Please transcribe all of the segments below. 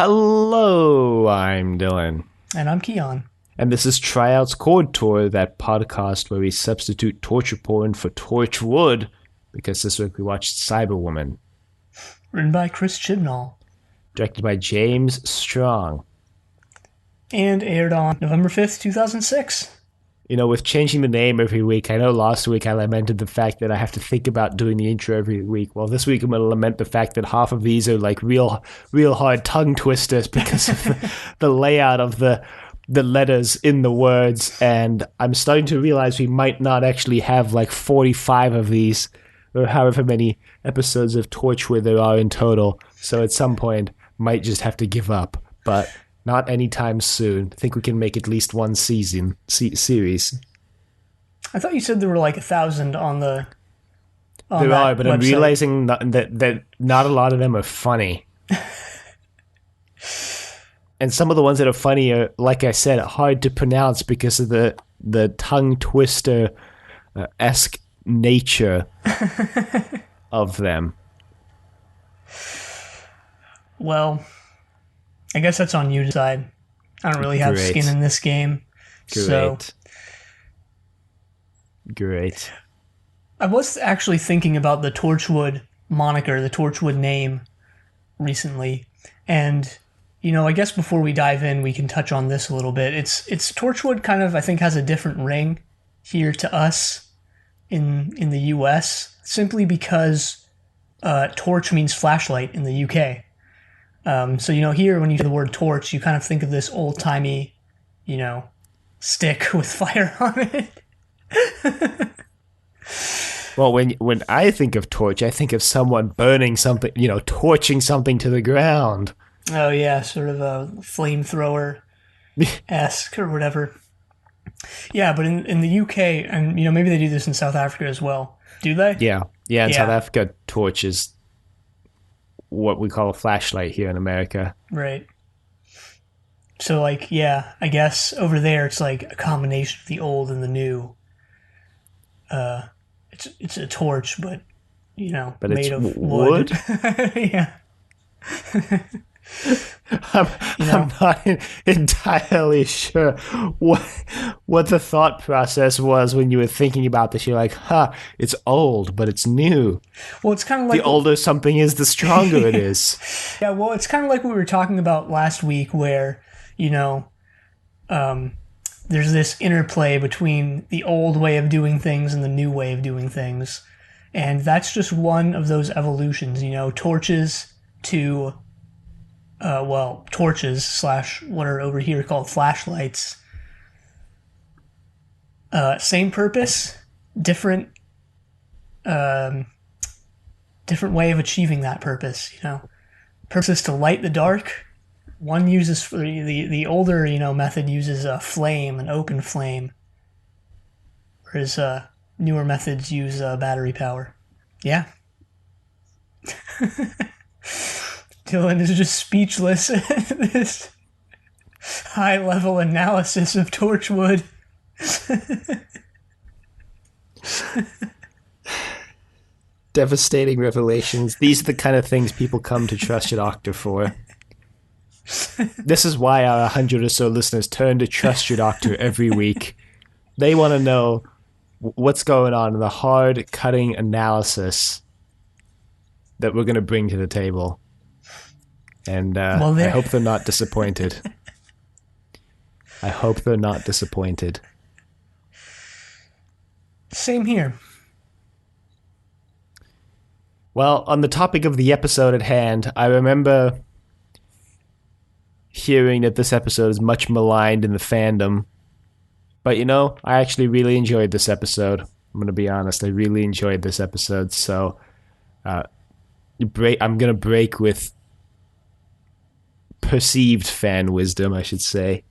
Hello, I'm Dylan. And I'm Keon. And this is Tryouts Chord Tour, that podcast where we substitute torture porn for Torchwood, because this week we watched Cyberwoman. Written by Chris Chibnall. Directed by James Strong. And aired on November 5th, 2006. You know, with changing the name every week, I know last week I lamented the fact that I have to think about doing the intro every week. Well, this week I'm going to lament the fact that half of these are like real hard tongue twisters because of the layout of the letters in the words. And I'm starting to realize we might not actually have like 45 of these or however many episodes of Torchwood there are in total. So at some point, might just have to give up. But not anytime soon. I think we can make at least one series. I thought you said there were like 1,000 on the. There are, but website. I'm realizing that not a lot of them are funny. And some of the ones that are funny are, like I said, hard to pronounce because of the tongue twister esque nature of them. Well, I guess that's on you to decide. I don't really have skin in this game. Great. I was actually thinking about the Torchwood moniker, the Torchwood name, recently. And, you know, I guess before we dive in, we can touch on this a little bit. It's Torchwood kind of, I think, has a different ring here to us in the US, simply because torch means flashlight in the UK. So, you know, here when you hear the word torch, you kind of think of this old-timey, you know, stick with fire on it. Well, when I think of torch, I think of someone burning something, you know, torching something to the ground. Oh, yeah, sort of a flamethrower-esque or whatever. Yeah, but in the UK, and, you know, maybe they do this in South Africa as well. Do they? Yeah, in South Africa, torch is what we call a flashlight here in America. Right. So, like, yeah, I guess over there it's like a combination of the old and the new. It's a torch, but, you know, but made it's of wood. Yeah. I'm not entirely sure what the thought process was when you were thinking about this. You're like, it's old, but it's new. Well, it's kind of like the older something is, the stronger it is. Yeah, well, it's kind of like what we were talking about last week where, you know, there's this interplay between the old way of doing things and the new way of doing things. And that's just one of those evolutions, you know, torches to... torches / what are over here called flashlights. Same purpose, different way of achieving that purpose, you know. Purpose is to light the dark. One uses, the older, you know, method uses a flame, an open flame. Whereas newer methods use battery power. Yeah. Dylan is just speechless at this high-level analysis of Torchwood. Devastating revelations. These are the kind of things people come to Trust Your Doctor for. This is why our 100 or so listeners turn to Trust Your Doctor every week. They want to know what's going on in the hard, cutting analysis that we're going to bring to the table. And I hope they're not disappointed. I hope they're not disappointed. Same here. Well, on the topic of the episode at hand, I remember hearing that this episode is much maligned in the fandom. But, you know, I actually really enjoyed this episode. I'm going to be honest. I really enjoyed this episode. So I'm going to break with perceived fan wisdom, I should say.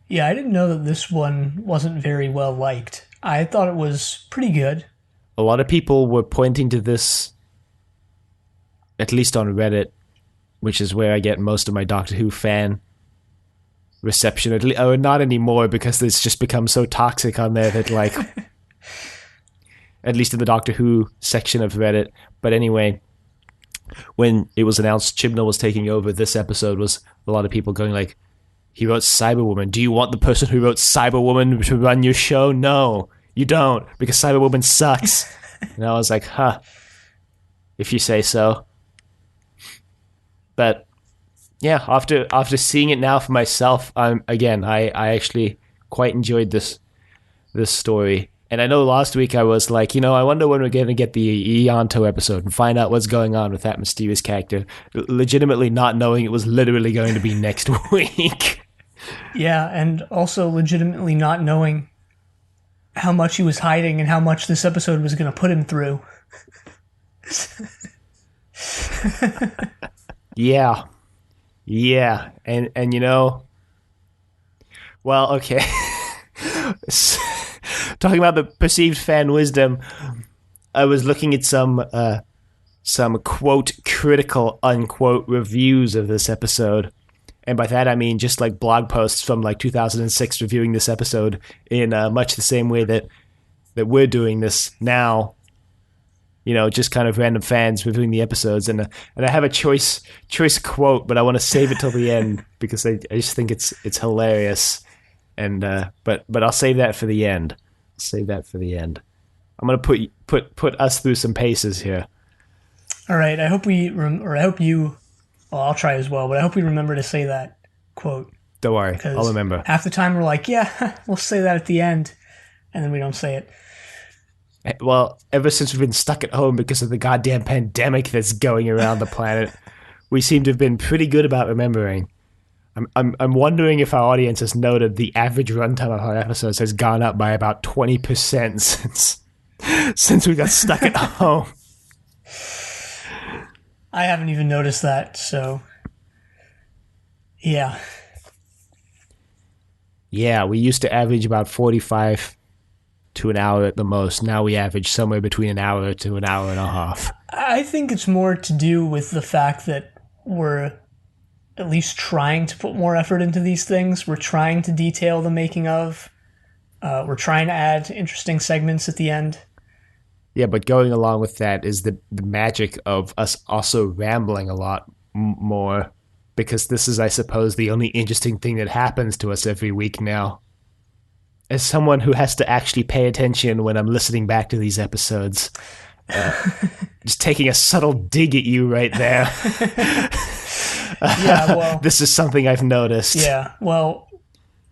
Yeah, I didn't know that this one wasn't very well liked. I thought it was pretty good. A lot of people were pointing to this, at least on Reddit, which is where I get most of my Doctor Who fan reception. Or not anymore, because it's just become so toxic on there that, like, at least in the Doctor Who section of Reddit. But anyway, when it was announced Chibnall was taking over this episode, was a lot of people going like, he wrote Cyberwoman. Do you want the person who wrote Cyberwoman to run your show? No, you don't, because Cyberwoman sucks. And I was like, huh, if you say so. But yeah, after seeing it now for myself, I actually quite enjoyed this story. And I know last week I was like, I wonder when we're going to get the Ianto episode and find out what's going on with that mysterious character. Legitimately not knowing it was literally going to be next week. Yeah, and also legitimately not knowing how much he was hiding and how much this episode was going to put him through. Yeah. And well, okay. Talking about the perceived fan wisdom, I was looking at some quote critical unquote reviews of this episode, and by that I mean just like blog posts from like 2006 reviewing this episode in much the same way that we're doing this now. Just kind of random fans reviewing the episodes, and I have a choice quote, but I want to save it till the end because I just think it's hilarious, and but I'll save that for the end. I'm gonna put us through some paces here. All right. I hope you. Well, I'll try as well, but I hope we remember to say that quote. Don't worry, I'll remember. Half the time we're like, yeah, we'll say that at the end, and then we don't say it. Well, ever since we've been stuck at home because of the goddamn pandemic that's going around the planet, we seem to have been pretty good about remembering. I'm wondering if our audience has noted the average runtime of our episodes has gone up by about 20% since we got stuck at home. I haven't even noticed that, so yeah. Yeah, we used to average about 45 to an hour at the most. Now we average somewhere between an hour to an hour and a half. I think it's more to do with the fact that we're at least trying to put more effort into these things. We're trying to detail the making of. We're trying to add interesting segments at the end. Yeah, but going along with that is the magic of us also rambling a lot more, because this is, I suppose, the only interesting thing that happens to us every week now. As someone who has to actually pay attention when I'm listening back to these episodes, just taking a subtle dig at you right there. Yeah, well, this is something I've noticed. Yeah, well,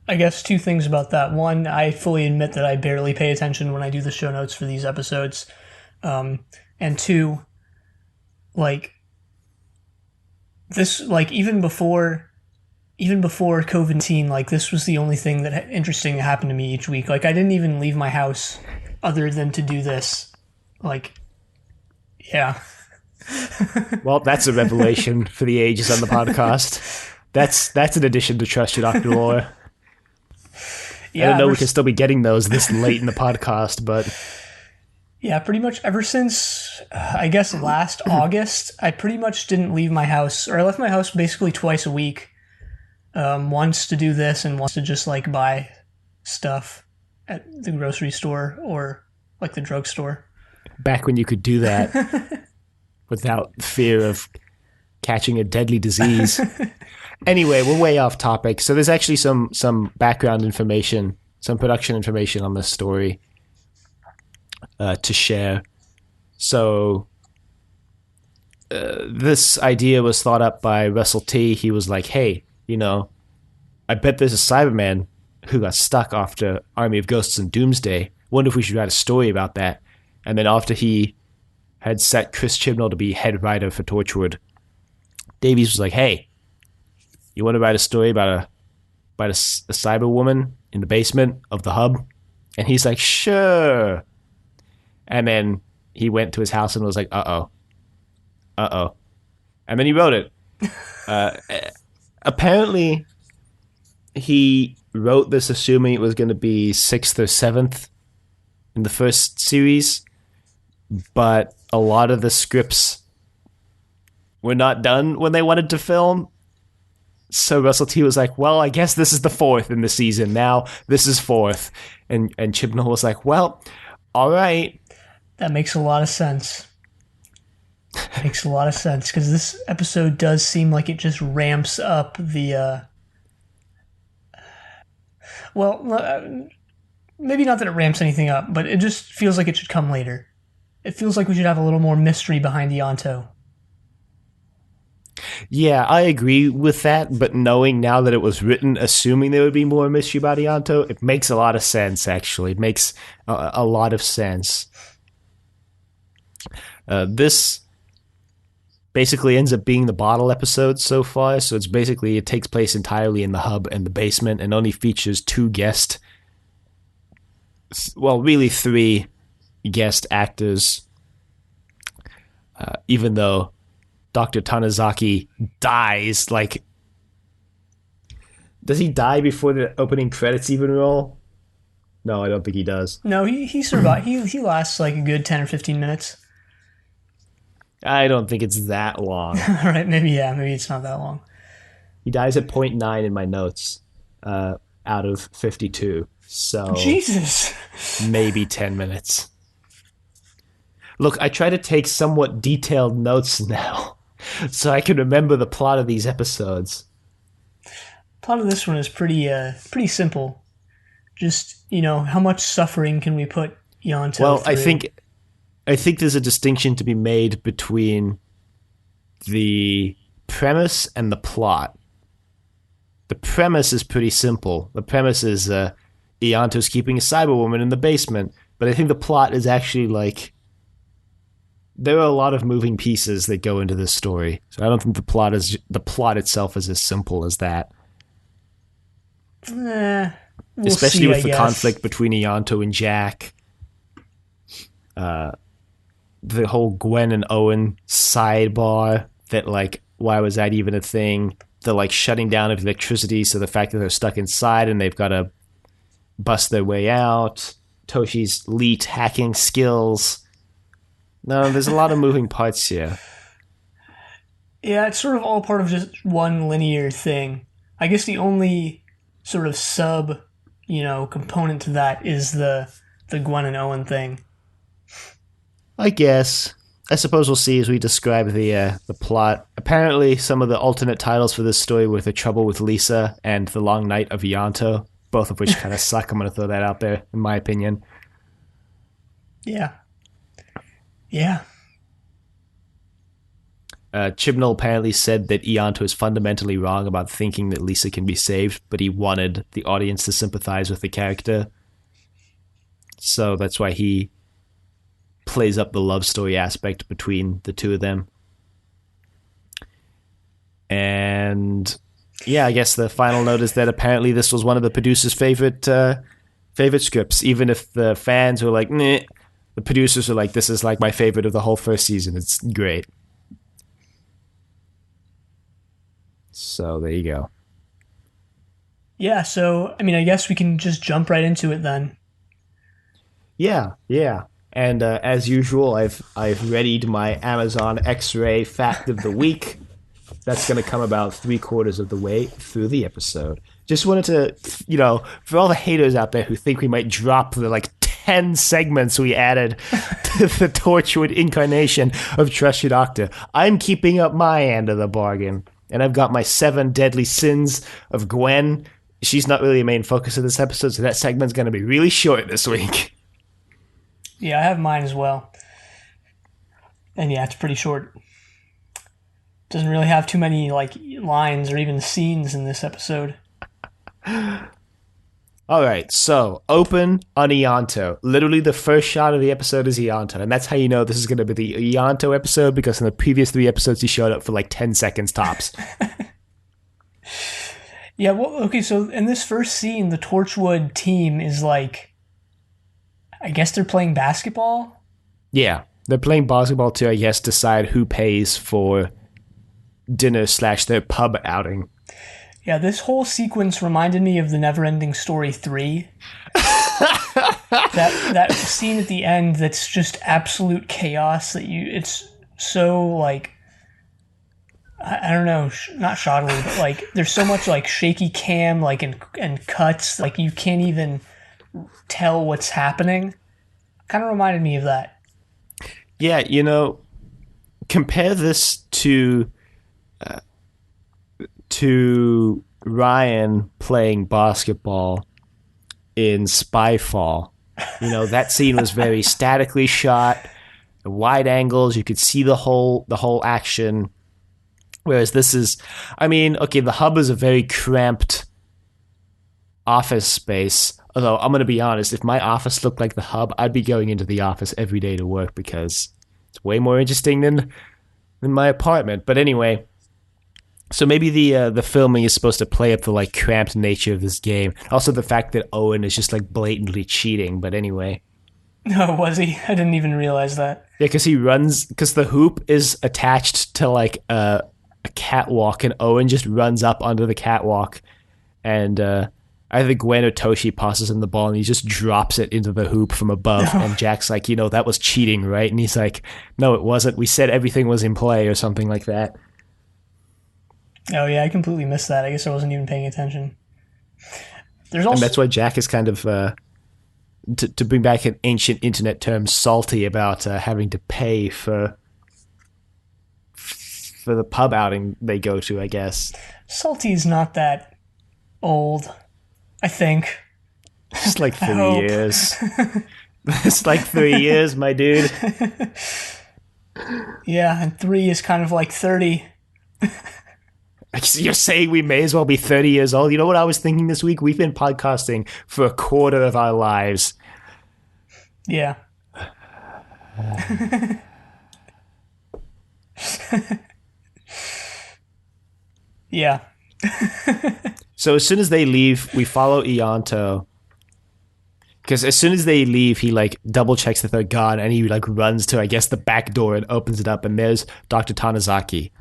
I guess two things about that. One, I fully admit that I barely pay attention when I do the show notes for these episodes. And two, like, this, like, even before COVID-19, like, this was the only thing that interesting that happened to me each week. Like, I didn't even leave my house other than to do this. Like, yeah. Well, that's a revelation for the ages on the podcast. That's an addition to Trust Your Doctor Lore. Yeah, I don't know we can still be getting those this late in the podcast, but... Yeah, pretty much ever since, I guess, last August, I pretty much didn't leave my house, or I left my house basically twice a week. Once to do this and once to just, like, buy stuff at the grocery store or, like, the drugstore. Back when you could do that without fear of catching a deadly disease. Anyway, we're way off topic. So there's actually some background information, some production information on this story to share. So this idea was thought up by Russell T. He was like, hey, I bet there's a Cyberman who got stuck after Army of Ghosts and Doomsday. Wonder if we should write a story about that. And then after he had set Chris Chibnall to be head writer for Torchwood, Davies was like, hey, you want to write a story about a Cyberwoman in the basement of the hub? And he's like, sure. And then he went to his house and was like, uh-oh. And then he wrote it. Apparently, he wrote this assuming it was going to be 6th or 7th in the first series, but a lot of the scripts were not done when they wanted to film. So Russell T was like, well, I guess this is the 4th in the season. Now this is 4th. And Chibnall was like, well, all right. That makes a lot of sense. Makes a lot of sense because this episode does seem like it just ramps up the. Well, maybe not that it ramps anything up, but it just feels like it should come later. It feels like we should have a little more mystery behind Ianto. Yeah, I agree with that, but knowing now that it was written, assuming there would be more mystery about Ianto, it makes a lot of sense, actually. It makes a lot of sense. This basically ends up being the bottle episode so far, so it takes place entirely in the hub and the basement and only features two guest, well, really three guest actors, even though Dr. Tanizaki dies, like, does he die before the opening credits even roll? No, I don't think he does. No, he survived. He lasts like a good 10 or 15 minutes. I don't think it's that long. All right, maybe it's not that long. He dies at 0.9 in my notes, out of 52. So Jesus. Maybe 10 minutes. Look, I try to take somewhat detailed notes now, so I can remember the plot of these episodes. Plot of this one is pretty simple. Just, how much suffering can we put Ianto Well, through? I think there's a distinction to be made between the premise and the plot. The premise is pretty simple. The premise is Ianto's keeping a Cyberwoman in the basement, but I think the plot is actually like, there are a lot of moving pieces that go into this story. So I don't think the plot itself is as simple as that. We'll Especially see, with I the guess. conflict between Ianto and Jack. The whole Gwen and Owen sidebar that, like, why was that even a thing? The, like, shutting down of electricity, so the fact that they're stuck inside and they've got to bust their way out. Toshi's elite hacking skills. No, there's a lot of moving parts here. Yeah, it's sort of all part of just one linear thing. I guess the only sort of sub, component to that is the Gwen and Owen thing. I guess. I suppose we'll see as we describe the plot. Apparently, some of the alternate titles for this story were The Trouble with Lisa and The Long Night of Ianto, both of which kind of suck. I'm going to throw that out there, in my opinion. Yeah. Yeah. Chibnall apparently said that Ianto is fundamentally wrong about thinking that Lisa can be saved, but he wanted the audience to sympathize with the character. So that's why he plays up the love story aspect between the two of them. And yeah, I guess the final note is that apparently this was one of the producer's favorite scripts. Even if the fans were like, "Nah," the producers were like, "This is like my favorite of the whole first season. It's great." So there you go. Yeah, so, I guess we can just jump right into it then. Yeah. And as usual, I've readied my Amazon X-ray fact of the week. That's going to come about 3/4 of the way through the episode. Just wanted to, for all the haters out there who think we might drop the 10 segments we added to the Torchwood incarnation of Trust Your Doctor, I'm keeping up my end of the bargain. And I've got my 7 deadly sins of Gwen. She's not really a main focus of this episode, so that segment's going to be really short this week. Yeah, I have mine as well. And yeah, it's pretty short. Doesn't really have too many lines or even scenes in this episode. All right, so open on Ianto. Literally the first shot of the episode is Ianto, and that's how you know this is going to be the Ianto episode, because in the previous 3 episodes he showed up for 10 seconds tops. Yeah, well, okay, so in this first scene, the Torchwood team is I guess they're playing basketball? Yeah, they're playing basketball to, I guess, decide who pays for dinner / their pub outing. Yeah, this whole sequence reminded me of the Neverending Story 3. that scene at the end that's just absolute chaos that it's so I don't know, not shoddily, but there's so much shaky cam and cuts, you can't even tell what's happening. Kind of reminded me of that. Yeah, compare this to Ryan playing basketball in Spyfall. You know, that scene was very statically shot, wide angles. You could see the whole action. Whereas this is, I mean, okay, the hub is a very cramped office space. Although I'm going to be honest, if my office looked like the hub, I'd be going into the office every day to work because it's way more interesting than my apartment. But anyway, so maybe the filming is supposed to play up the like cramped nature of this game. Also the fact that Owen is just like blatantly cheating. But anyway. No, was he? I didn't even realize that. Yeah, because the hoop is attached to like a catwalk, and Owen just runs up onto the catwalk, and either Gwen or Toshi passes him the ball, and he just drops it into the hoop from above. No. And Jack's like, you know, that was cheating, right? And he's like, no, it wasn't. We said everything was in play or something like that. Oh, yeah, I completely missed that. I guess I wasn't even paying attention. There's also... And that's why Jack is kind of, to bring back an ancient internet term, salty about having to pay for the pub outing they go to, I guess. Salty's not that old, I think. It's like 3 years. It's like 3 years, my dude. Yeah, and 3 is kind of like 30. You're saying we may as well be 30 years old? You know what I was thinking this week? We've been podcasting for a quarter of our lives. Yeah. Yeah. So as soon as they leave, we follow Ianto. Because as soon as they leave, he like double checks that they're gone, and he like runs to, I guess, the back door and opens it up, and there's Dr. Tanizaki,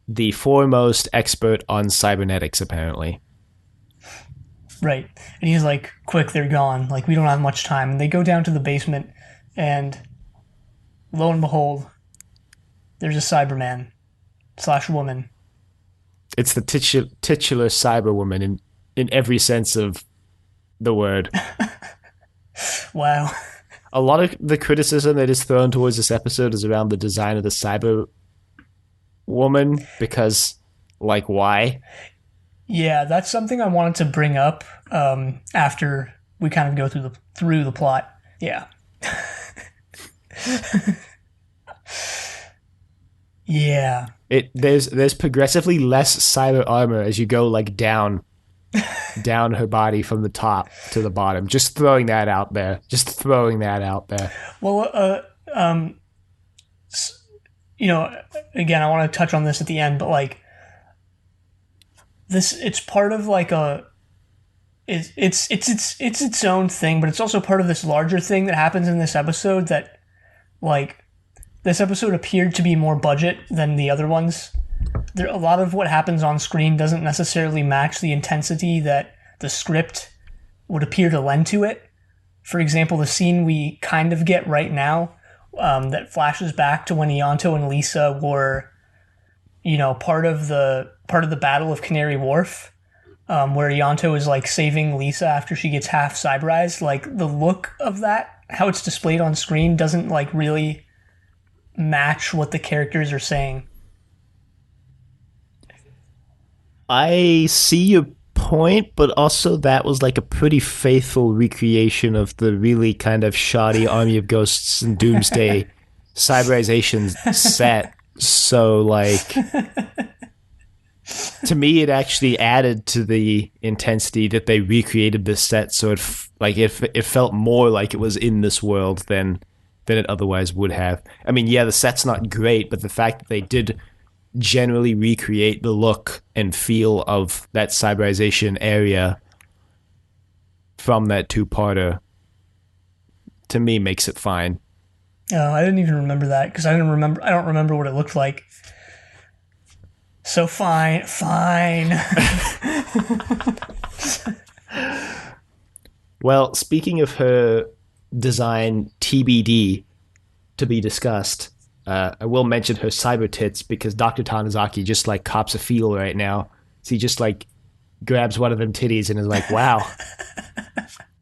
the foremost expert on cybernetics, apparently. Right. And he's like, quick, they're gone. Like, we don't have much time. And they go down to the basement, and lo and behold, there's a Cyberman / woman. It's the titular Cyberwoman in every sense of the word. Wow. A lot of the criticism that is thrown towards this episode is around the design of the Cyberwoman, because, like, why? Yeah, that's something I wanted to bring up after we kind of go through the plot. Yeah. Yeah. There's progressively less cyber armor as you go like down her body from the top to the bottom. Just throwing that out there. Well, you know, again, I want to touch on this at the end, but like this, it's part of like it's its own thing, but it's also part of this larger thing that happens in this episode that, like, this episode appeared to be more budget than the other ones. A lot of what happens on screen doesn't necessarily match the intensity that the script would appear to lend to it. For example, the scene we kind of get right now that flashes back to when Ianto and Lisa were, you know, part of the Battle of Canary Wharf, where Ianto is like saving Lisa after she gets half cyberized. Like, the look of that, how it's displayed on screen, doesn't like really match what the characters are saying. I see your point, but also that was like a pretty faithful recreation of the really kind of shoddy Army of Ghosts and Doomsday cyberization set. So, like, to me, it actually added to the intensity that they recreated this set. So it felt more like it was in this world than it otherwise would have. I mean, yeah, the set's not great, but the fact that they did generally recreate the look and feel of that cyberization area from that two-parter, to me, makes it fine. Oh, I didn't even remember that because I don't remember what it looked like. So fine. Well, speaking of her design, TBD, to be discussed, I will mention her cyber tits because Dr. Tanizaki just like cops a feel right now. So he just like grabs one of them titties and is like, wow.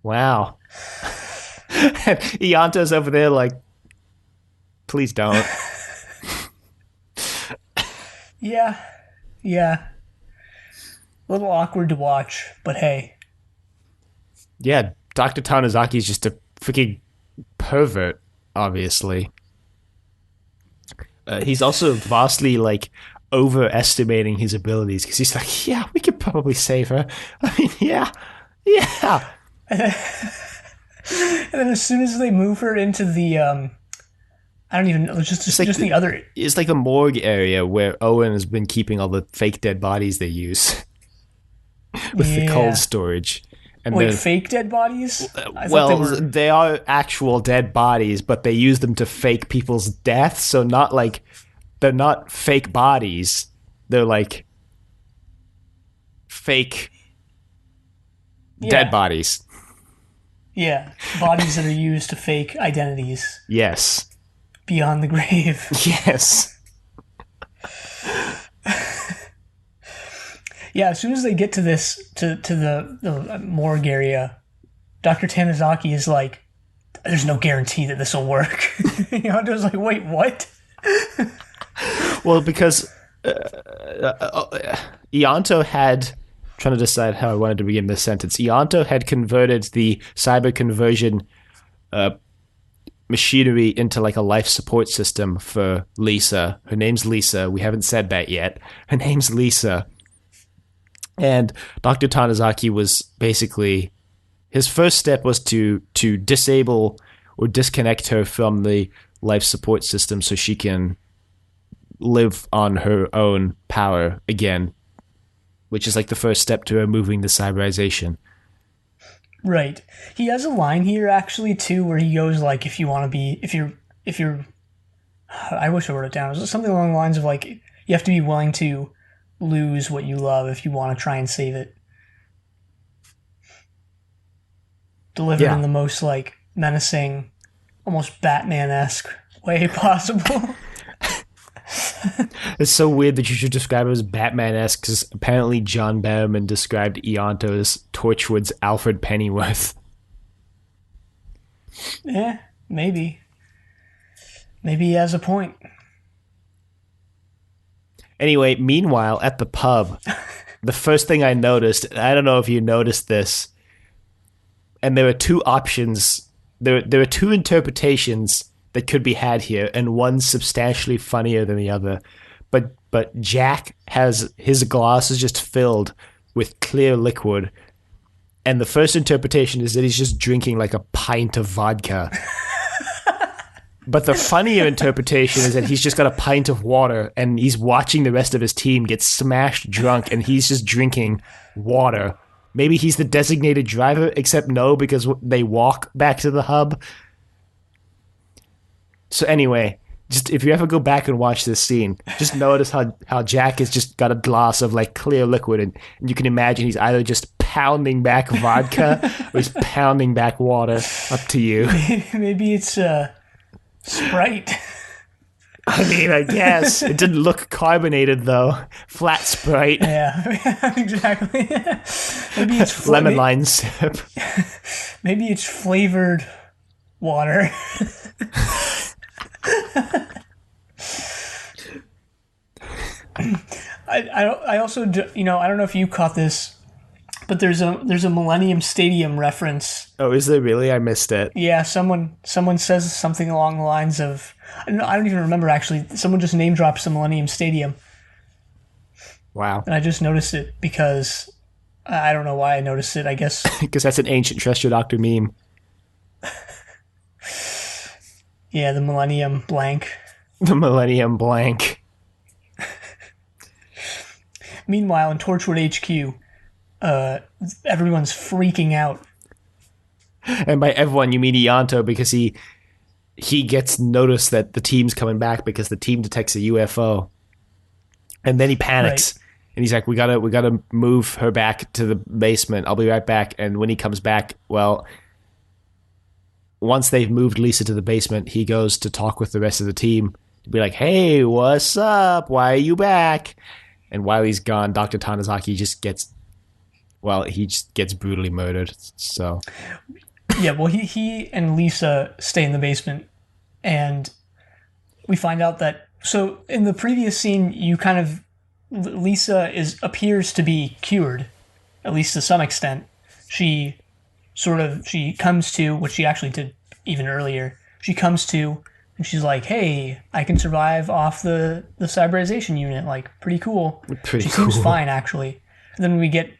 Wow. And Ianto's over there like, please don't. Yeah, yeah. A little awkward to watch, but hey. Yeah, Dr. Tanizaki is just a freaking pervert, obviously. He's also vastly, like, overestimating his abilities because he's like, yeah, we could probably save her. I mean, yeah. And then as soon as they move her into the I don't even know, just like the other. It's like a morgue area where Owen has been keeping all the fake dead bodies they use with the cold storage. And wait, fake dead bodies? Well, they are actual dead bodies, but they use them to fake people's deaths. So not like they're not fake bodies; they're like fake dead bodies. Yeah, bodies that are used to fake identities. Yes. Beyond the grave. Yes. Yeah, as soon as they get to this, to the morgue area, Dr. Tanizaki is like, there's no guarantee that this will work. Yonto's like, wait, what? Well, because Ianto had, trying to decide how I wanted to begin this sentence, Ianto had converted the cyber conversion machinery into like a life support system for Lisa. Her name's Lisa. We haven't said that yet. Her name's Lisa. And Dr. Tanizaki was basically, his first step was to disable or disconnect her from the life support system so she can live on her own power again, which is like the first step to removing the cyberization. Right. He has a line here actually too where he goes like, if you're I wish I wrote it down. It was something along the lines of like, you have to be willing to lose what you love if you want to try and save it. Delivered in the most like menacing, almost Batman-esque way possible. It's so weird that you should describe it as Batman-esque because apparently John Barrowman described Ianto as Torchwood's Alfred Pennyworth. Yeah, maybe. Maybe he has a point. Anyway, meanwhile, at the pub, the first thing I noticed, I don't know if you noticed this, and there are two options, there are two interpretations that could be had here, and one's substantially funnier than the other. But Jack has, his glass is just filled with clear liquid, and the first interpretation is that he's just drinking like a pint of vodka. But the funnier interpretation is that he's just got a pint of water and he's watching the rest of his team get smashed drunk and he's just drinking water. Maybe he's the designated driver, except no, because they walk back to the hub. So anyway, just if you ever go back and watch this scene, just notice how Jack has just got a glass of like clear liquid and you can imagine he's either just pounding back vodka or he's pounding back water. Up to you. Maybe it's Sprite. I mean, I guess. It didn't look carbonated, though. Flat Sprite. Yeah, exactly. Maybe it's lemon lime syrup. Maybe it's flavored water. I also, I don't know if you caught this, but there's a Millennium Stadium reference. Oh, is there really? I missed it. Yeah, someone says something along the lines of, I don't even remember actually. Someone just name drops the Millennium Stadium. Wow. And I just noticed it because I don't know why I noticed it. I guess because that's an ancient Trust Your Doctor meme. Yeah, the Millennium Blank. The Millennium Blank. Meanwhile, in Torchwood HQ, everyone's freaking out. And by everyone, you mean Ianto, because he gets noticed that the team's coming back because the team detects a UFO. And then he panics. Right. And he's like, we gotta move her back to the basement. I'll be right back. And when he comes back, well, once they've moved Lisa to the basement, he goes to talk with the rest of the team to be like, hey, what's up? Why are you back? And while he's gone, Dr. Tanizaki just gets brutally murdered. So, yeah, well, he and Lisa stay in the basement, and we find out that, so in the previous scene, you kind of Lisa appears to be cured, at least to some extent. She comes to, which she actually did even earlier. She comes to, and she's like, "Hey, I can survive off the cyberization unit. Like, pretty cool." Pretty She cool. seems fine, actually. And then we get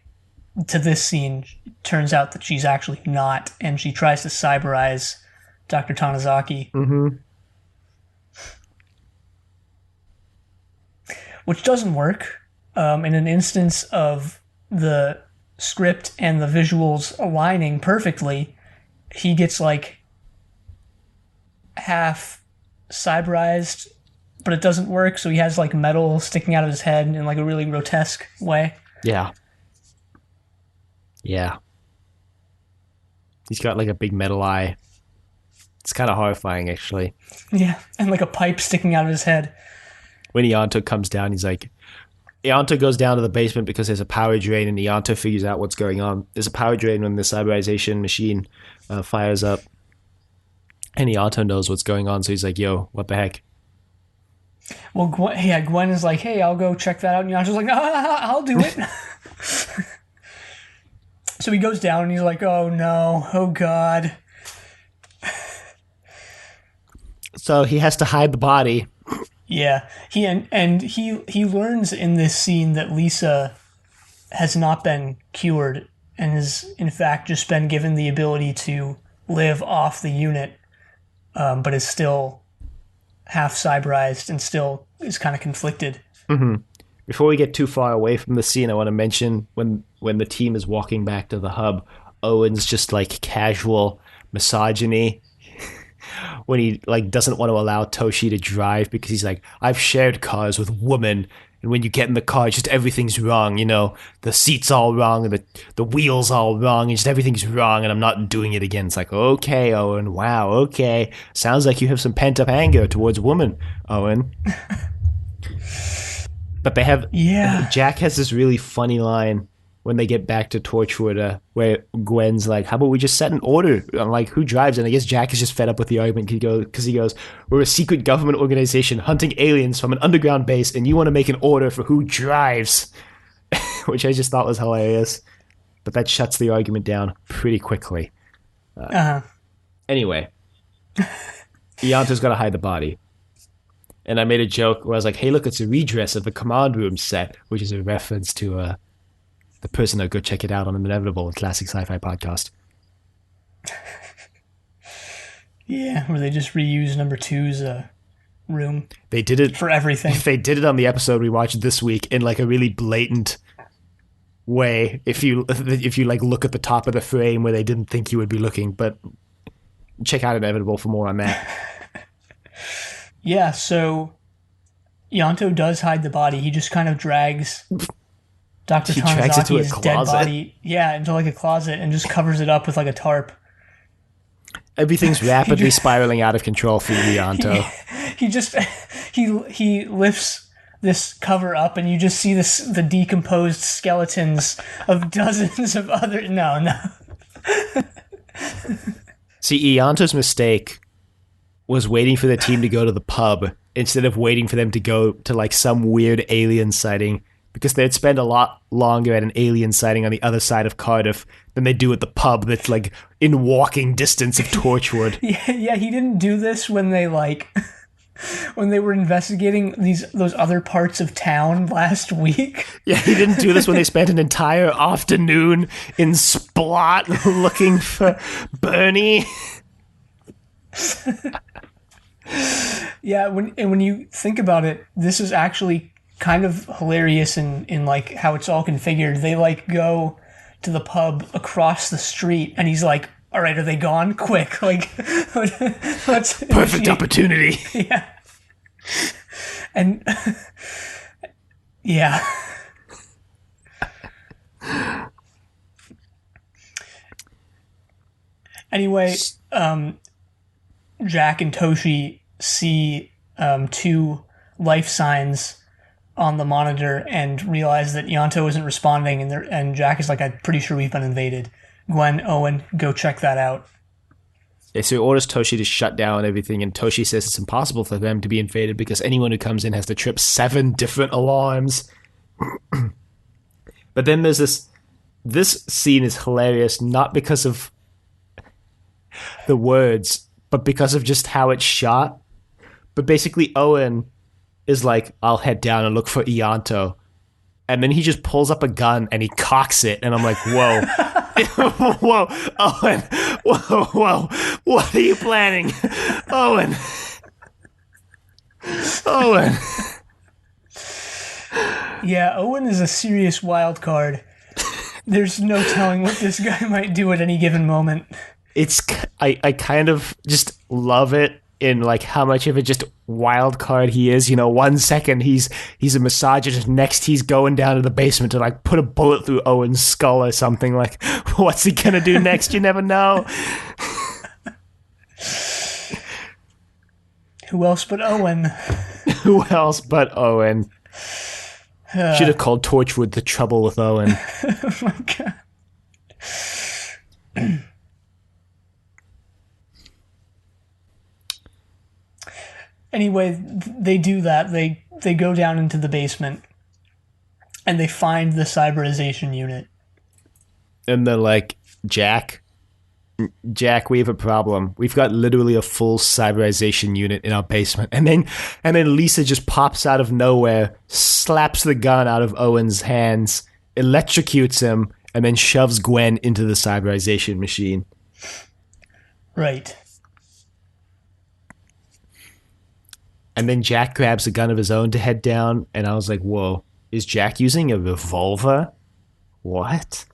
to this scene. It turns out that she's actually not, and she tries to cyberize Dr. Tanizaki. Mm-hmm. Which doesn't work. In an instance of the script and the visuals aligning perfectly, he gets like half cyberized, but it doesn't work, so he has like metal sticking out of his head in like a really grotesque way. Yeah. Yeah. He's got like a big metal eye. It's kind of horrifying, actually. Yeah, and like a pipe sticking out of his head. When Ianto comes down, he's like... Ianto goes down to the basement because there's a power drain, and Ianto figures out what's going on. There's a power drain when the cyberization machine fires up. And Ianto knows what's going on, so he's like, yo, what the heck? Well, Gwen is like, hey, I'll go check that out. And Ianto's like, I'll do it. So he goes down, and he's like, oh no, oh god. So he has to hide the body. Yeah, he learns in this scene that Lisa has not been cured and has in fact just been given the ability to live off the unit, but is still half cyberized and still is kind of conflicted. Mm-hmm. Before we get too far away from the scene, I want to mention when the team is walking back to the hub, Owen's just like casual misogyny. When he like doesn't want to allow Toshi to drive because he's like, I've shared cars with women, and when you get in the car, just everything's wrong, you know, the seat's all wrong, and the wheels all wrong, and just everything's wrong, and I'm not doing it again. It's like, okay, Owen, wow, okay, sounds like you have some pent up anger towards women, Owen. But they have, Jack has this really funny line when they get back to Torchwood, where Gwen's like, how about we just set an order on like who drives? And I guess Jack is just fed up with the argument because he goes, we're a secret government organization hunting aliens from an underground base, and you want to make an order for who drives, which I just thought was hilarious. But that shuts the argument down pretty quickly. Anyway, Ianto's got to hide the body. And I made a joke where I was like, hey, look, it's a redress of the command room set, which is a reference to the person that go check it out on an Inevitable, classic sci-fi podcast. Yeah, where they just reuse number 2's room. They did it for everything. They did it on the episode we watched this week in like a really blatant way. If you like look at the top of the frame where they didn't think you would be looking, but check out Inevitable for more on that. Yeah, so Ianto does hide the body. He just kind of drags Dr. Tanazaki's dead body, into like a closet and just covers it up with like a tarp. Everything's rapidly spiraling out of control for Ianto. He lifts this cover up and you just see the decomposed skeletons of dozens of other... No. See, Ianto's mistake was waiting for the team to go to the pub instead of waiting for them to go to like some weird alien sighting, because they'd spend a lot longer at an alien sighting on the other side of Cardiff than they do at the pub that's like in walking distance of Torchwood. Yeah, he didn't do this when they when they were investigating those other parts of town last week. Yeah, he didn't do this when they spent an entire afternoon in Splot looking for Bernie. Yeah, when you think about it, this is actually kind of hilarious in like how it's all configured. They like go to the pub across the street and he's like, all right, are they gone? Quick, like let's perfect opportunity. Yeah. And yeah. Anyway, Jack and Toshi see 2 life signs on the monitor and realize that Ianto isn't responding, and Jack is like, I'm pretty sure we've been invaded. Gwen, Owen, go check that out. Yeah, so he orders Toshi to shut down everything, and Toshi says it's impossible for them to be invaded because anyone who comes in has to trip 7 different alarms. But then there's this scene is hilarious, not because of the words, but because of just how it's shot. But basically, Owen is like, I'll head down and look for Ianto. And then he just pulls up a gun and he cocks it. And I'm like, whoa. Whoa, Owen. Whoa. What are you planning? Owen. Yeah, Owen is a serious wild card. There's no telling what this guy might do at any given moment. I kind of just love it in like how much of a just wild card he is. 1 second he's a misogynist, next he's going down to the basement to like put a bullet through Owen's skull or something. Like, what's he gonna do next? You never know. Who else but Owen? Who else but Owen? Should have called Torchwood The Trouble with Owen. Oh my god. Anyway, they do that. They go down into the basement and they find the cyberization unit. And they're like, Jack, we have a problem. We've got literally a full cyberization unit in our basement. And then Lisa just pops out of nowhere, slaps the gun out of Owen's hands, electrocutes him, and then shoves Gwen into the cyberization machine. Right. And then Jack grabs a gun of his own to head down, and I was like, whoa, is Jack using a revolver? What?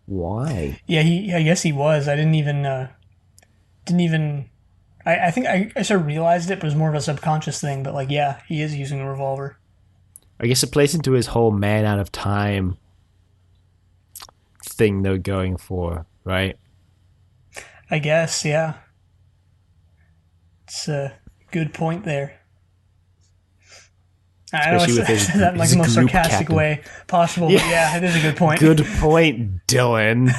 Why? Yeah, I guess he was. I didn't even I think I sort of realized it, but it was more of a subconscious thing. But like, yeah, he is using a revolver. I guess it plays into his whole man out of time thing they're going for, right? I guess, yeah. It's a good point there. I know I said that in like the most sarcastic way possible, but yeah, it is a good point. Good point, Dylan.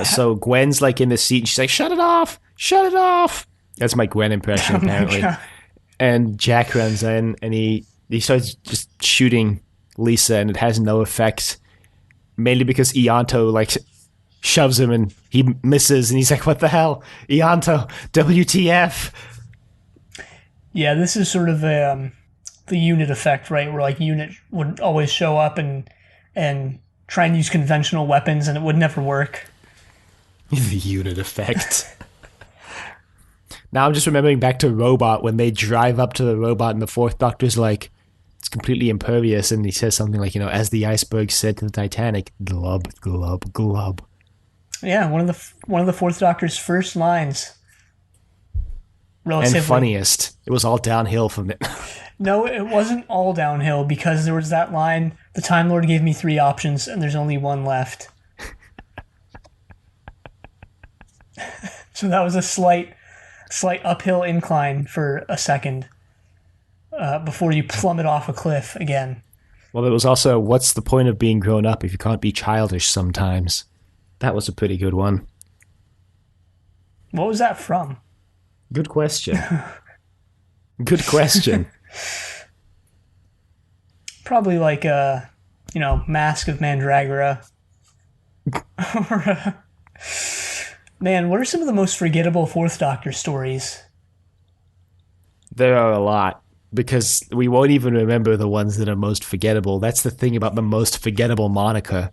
So Gwen's like in the seat and she's like, shut it off! Shut it off! That's my Gwen impression, apparently. And Jack runs in and he starts just shooting Lisa and it has no effect. Mainly because Ianto like shoves him and he misses and he's like, what the hell? Ianto, WTF? Yeah, this is sort of the unit effect, right? Where like unit would always show up and try and use conventional weapons and it would never work. The unit effect. Now I'm just remembering back to Robot when they drive up to the robot and the Fourth Doctor's like, it's completely impervious, and he says something like, as the iceberg said to the Titanic, glub, glub, glub. Yeah, one of the Fourth Doctor's first lines. Relatively. And funniest. It was all downhill from it. No, it wasn't all downhill because there was that line, the Time Lord gave me 3 options and there's only one left. So that was a slight uphill incline for a second before you plummet off a cliff again. Well, there was also, what's the point of being grown up if you can't be childish sometimes? That was a pretty good one. What was that from? Good question. Good question. Probably like Mask of Mandragora. Or, man, what are some of the most forgettable Fourth Doctor stories? There are a lot, because we won't even remember the ones that are most forgettable. That's the thing about the most forgettable moniker,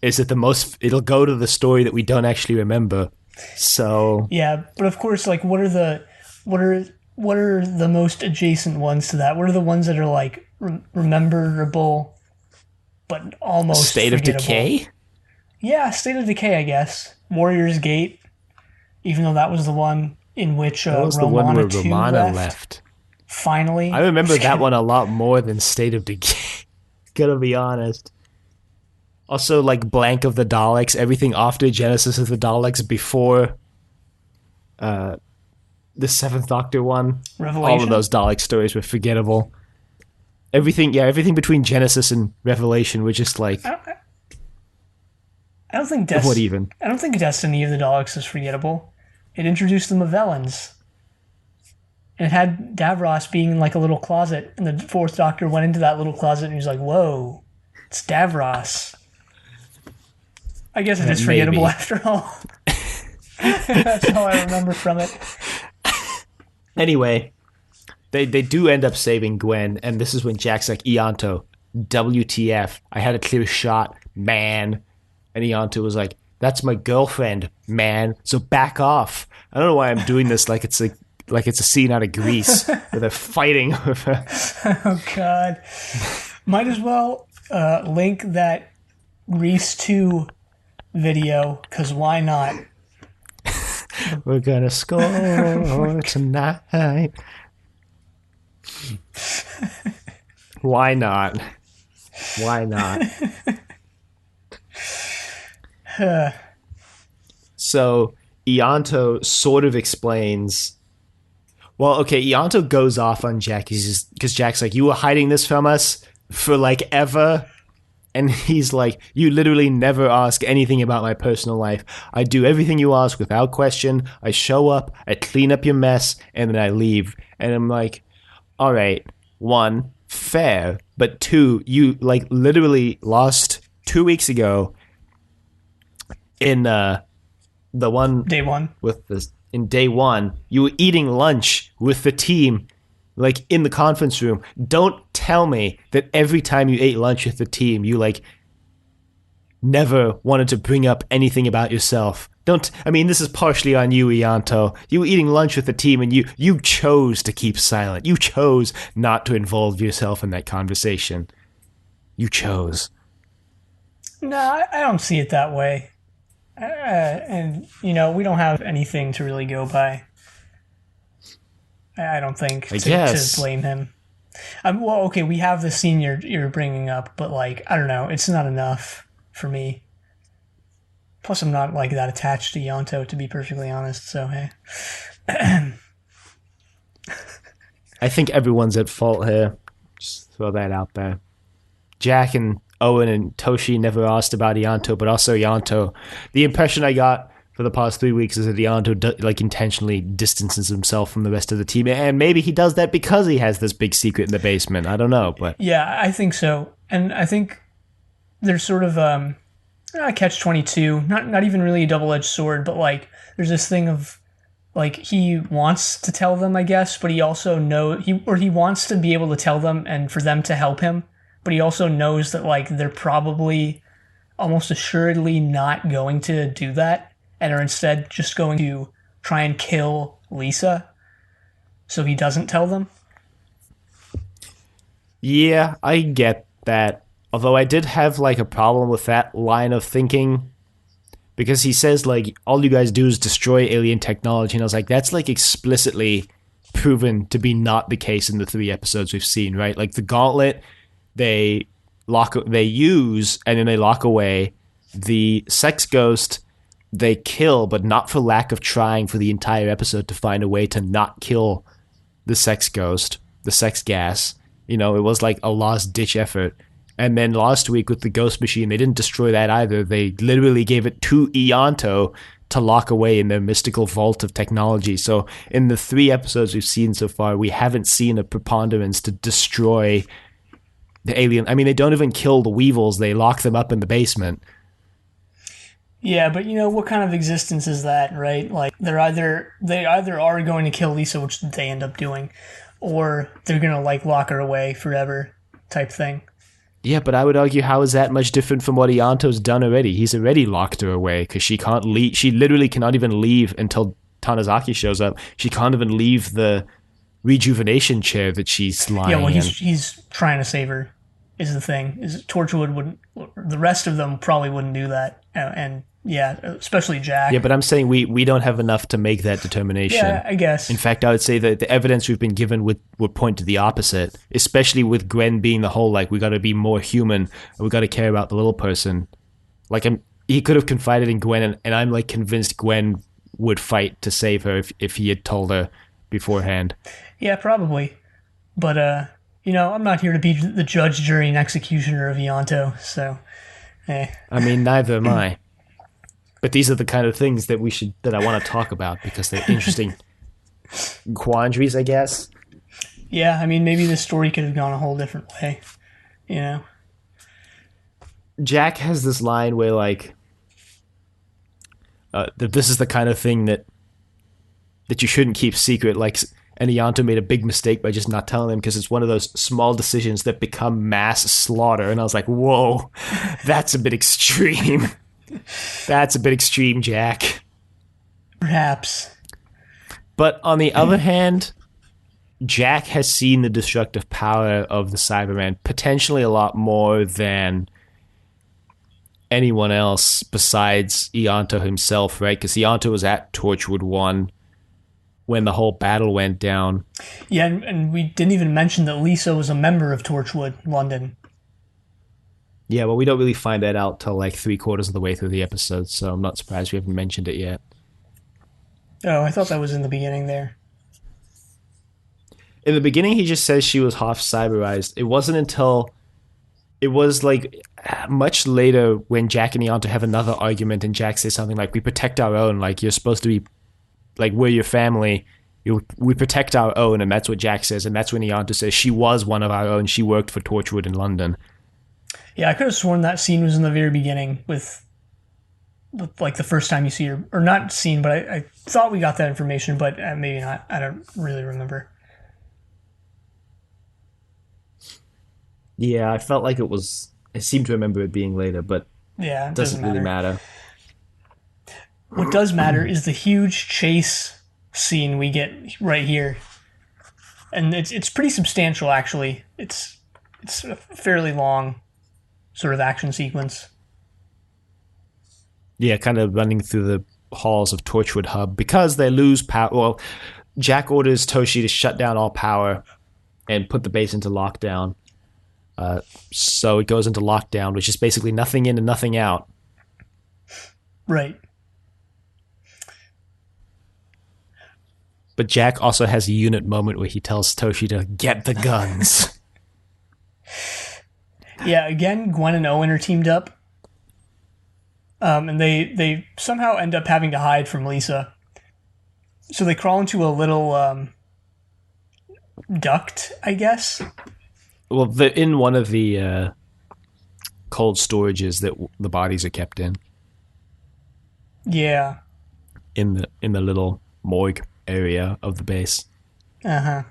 is that it'll go to the story that we don't actually remember. So yeah, but of course, like, what are the most adjacent ones to that? What are the ones that are like rememberable, but almost State of Decay? Yeah, State of Decay, I guess. Warrior's Gate, even though that was the one in which Romana left. Finally, I remember that one a lot more than State of Decay. Gotta be honest. Also, like, Blank of the Daleks, everything after Genesis of the Daleks, before the Seventh Doctor one. Revelation? All of those Dalek stories were forgettable. Everything between Genesis and Revelation were just like... I don't think what even? I don't think Destiny of the Daleks is forgettable. It introduced the Movellans. And it had Davros being in like a little closet, and the Fourth Doctor went into that little closet, and he's like, "Whoa, it's Davros." I guess it is forgettable Maybe. after all. That's all I remember from it. Anyway, they do end up saving Gwen, and this is when Jack's like, Ianto, WTF, I had a clear shot, man. And Ianto was like, that's my girlfriend, man, so back off. I don't know why I'm doing this like it's a scene out of Grease where they're fighting over. Oh, God. Might as well link that Grease 2 video, because why not? We're gonna score tonight. Why not? Why not? So Ianto sort of explains. Well, okay, Ianto goes off on Jack. He's just because Jack's like, you were hiding this from us for like ever. And he's like, you literally never ask anything about my personal life. I do everything you ask without question. I show up, I clean up your mess, and then I leave. And I'm like, all right, one, fair. But two, you like literally lost 2 weeks ago in the one Day 1. with this in day 1. You were eating lunch with the team, like in the conference room. Don't tell me that every time you ate lunch with the team, you like never wanted to bring up anything about yourself. I mean, this is partially on you, Ianto. You were eating lunch with the team and you chose to keep silent. You chose not to involve yourself in that conversation. You chose. No, I don't see it that way. And, you know, we don't have anything to really go by. I don't think to blame him. Well, okay, we have the scene you're bringing up, but like, I don't know, it's not enough for me. Plus, I'm not like that attached to Ianto, to be perfectly honest. So hey, I think everyone's at fault here. Just throw that out there. Jack and Owen and Toshi never asked about Ianto, but also Ianto. The impression I got for the past 3 weeks is that Ianto like intentionally distances himself from the rest of the team, and maybe he does that because he has this big secret in the basement. I don't know, but yeah, I think so, and I think there's sort of a catch-22, not even really a double-edged sword, but like there's this thing of like he wants to tell them, I guess, but he also he wants to be able to tell them and for them to help him, but he also knows that like they're probably almost assuredly not going to do that, and are instead just going to try and kill Lisa, so he doesn't tell them. Yeah, I get that. Although I did have like a problem with that line of thinking, because he says like, all you guys do is destroy alien technology, and I was like, that's like explicitly proven to be not the case in the 3 episodes we've seen, right? Like the gauntlet, they use and then they lock away. The sex ghost, they kill, but not for lack of trying for the entire episode to find a way to not kill the sex ghost, the sex gas. You know, it was like a last-ditch effort. And then last week with the ghost machine, they didn't destroy that either. They literally gave it to Ianto to lock away in their mystical vault of technology. So in the 3 episodes we've seen so far, we haven't seen a preponderance to destroy the alien. I mean, they don't even kill the Weevils. They lock them up in the basement. Yeah, but you know, what kind of existence is that, right? Like they either are going to kill Lisa, which they end up doing, or they're going to like lock her away forever type thing. Yeah, but I would argue, how is that much different from what Ianto's done already? He's already locked her away because she can't leave. She literally cannot even leave until Tanizaki shows up. She can't even leave the rejuvenation chair that she's lying in. Yeah, well, he's trying to save her. Is the thing. Is Torchwood wouldn't. The rest of them probably wouldn't do that, and yeah, especially Jack. Yeah, but I'm saying we don't have enough to make that determination. Yeah, I guess. In fact, I would say that the evidence we've been given would point to the opposite, especially with Gwen being the whole, like, we got to be more human, and we got to care about the little person. Like, he could have confided in Gwen, and I'm, like, convinced Gwen would fight to save her if he had told her beforehand. Yeah, probably. But, you know, I'm not here to be the judge, jury, and executioner of Ianto, so, I mean, neither am I. But these are the kind of things that I want to talk about because they're interesting. quandaries, I guess. Yeah, I mean, maybe this story could have gone a whole different way, you know? Jack has this line where, like, that this is the kind of thing that you shouldn't keep secret. Like, and Ianto made a big mistake by just not telling him because it's one of those small decisions that become mass slaughter. And I was like, whoa, that's a bit extreme. That's a bit extreme, Jack. Perhaps. But on the other hand, Jack has seen the destructive power of the Cyberman potentially a lot more than anyone else besides Ianto himself, right? Because Ianto was at Torchwood 1 when the whole battle went down. Yeah, and we didn't even mention that Lisa was a member of Torchwood London. Yeah, well, we don't really find that out till like 3/4 of the way through the episode, so I'm not surprised we haven't mentioned it yet. Oh, I thought that was in the beginning there. In the beginning, he just says she was half cyberized. It wasn't until it was like much later when Jack and Ianto have another argument and Jack says something like, we protect our own, like you're supposed to be, like we're your family, we protect our own, and that's what Jack says, and that's when Ianto says she was one of our own, she worked for Torchwood in London. Yeah, I could have sworn that scene was in the very beginning with like the first time you see her, or not scene, but I thought we got that information, but maybe not. I don't really remember. Yeah, I felt like I seem to remember it being later, but Yeah, it doesn't really matter. What does matter is the huge chase scene we get right here, and it's pretty substantial actually. It's a fairly long sort of action sequence. Yeah, kind of running through the halls of Torchwood Hub because they lose power. Well, Jack orders Toshi to shut down all power and put the base into lockdown. So it goes into lockdown, which is basically nothing in and nothing out. Right. But Jack also has a unit moment where he tells Toshi to get the guns. Yeah, again, Gwen and Owen are teamed up. And they somehow end up having to hide from Lisa. So they crawl into a little duct, I guess. Well, they're in one of the cold storages that the bodies are kept in. Yeah. In the little morgue area of the base. Uh-huh.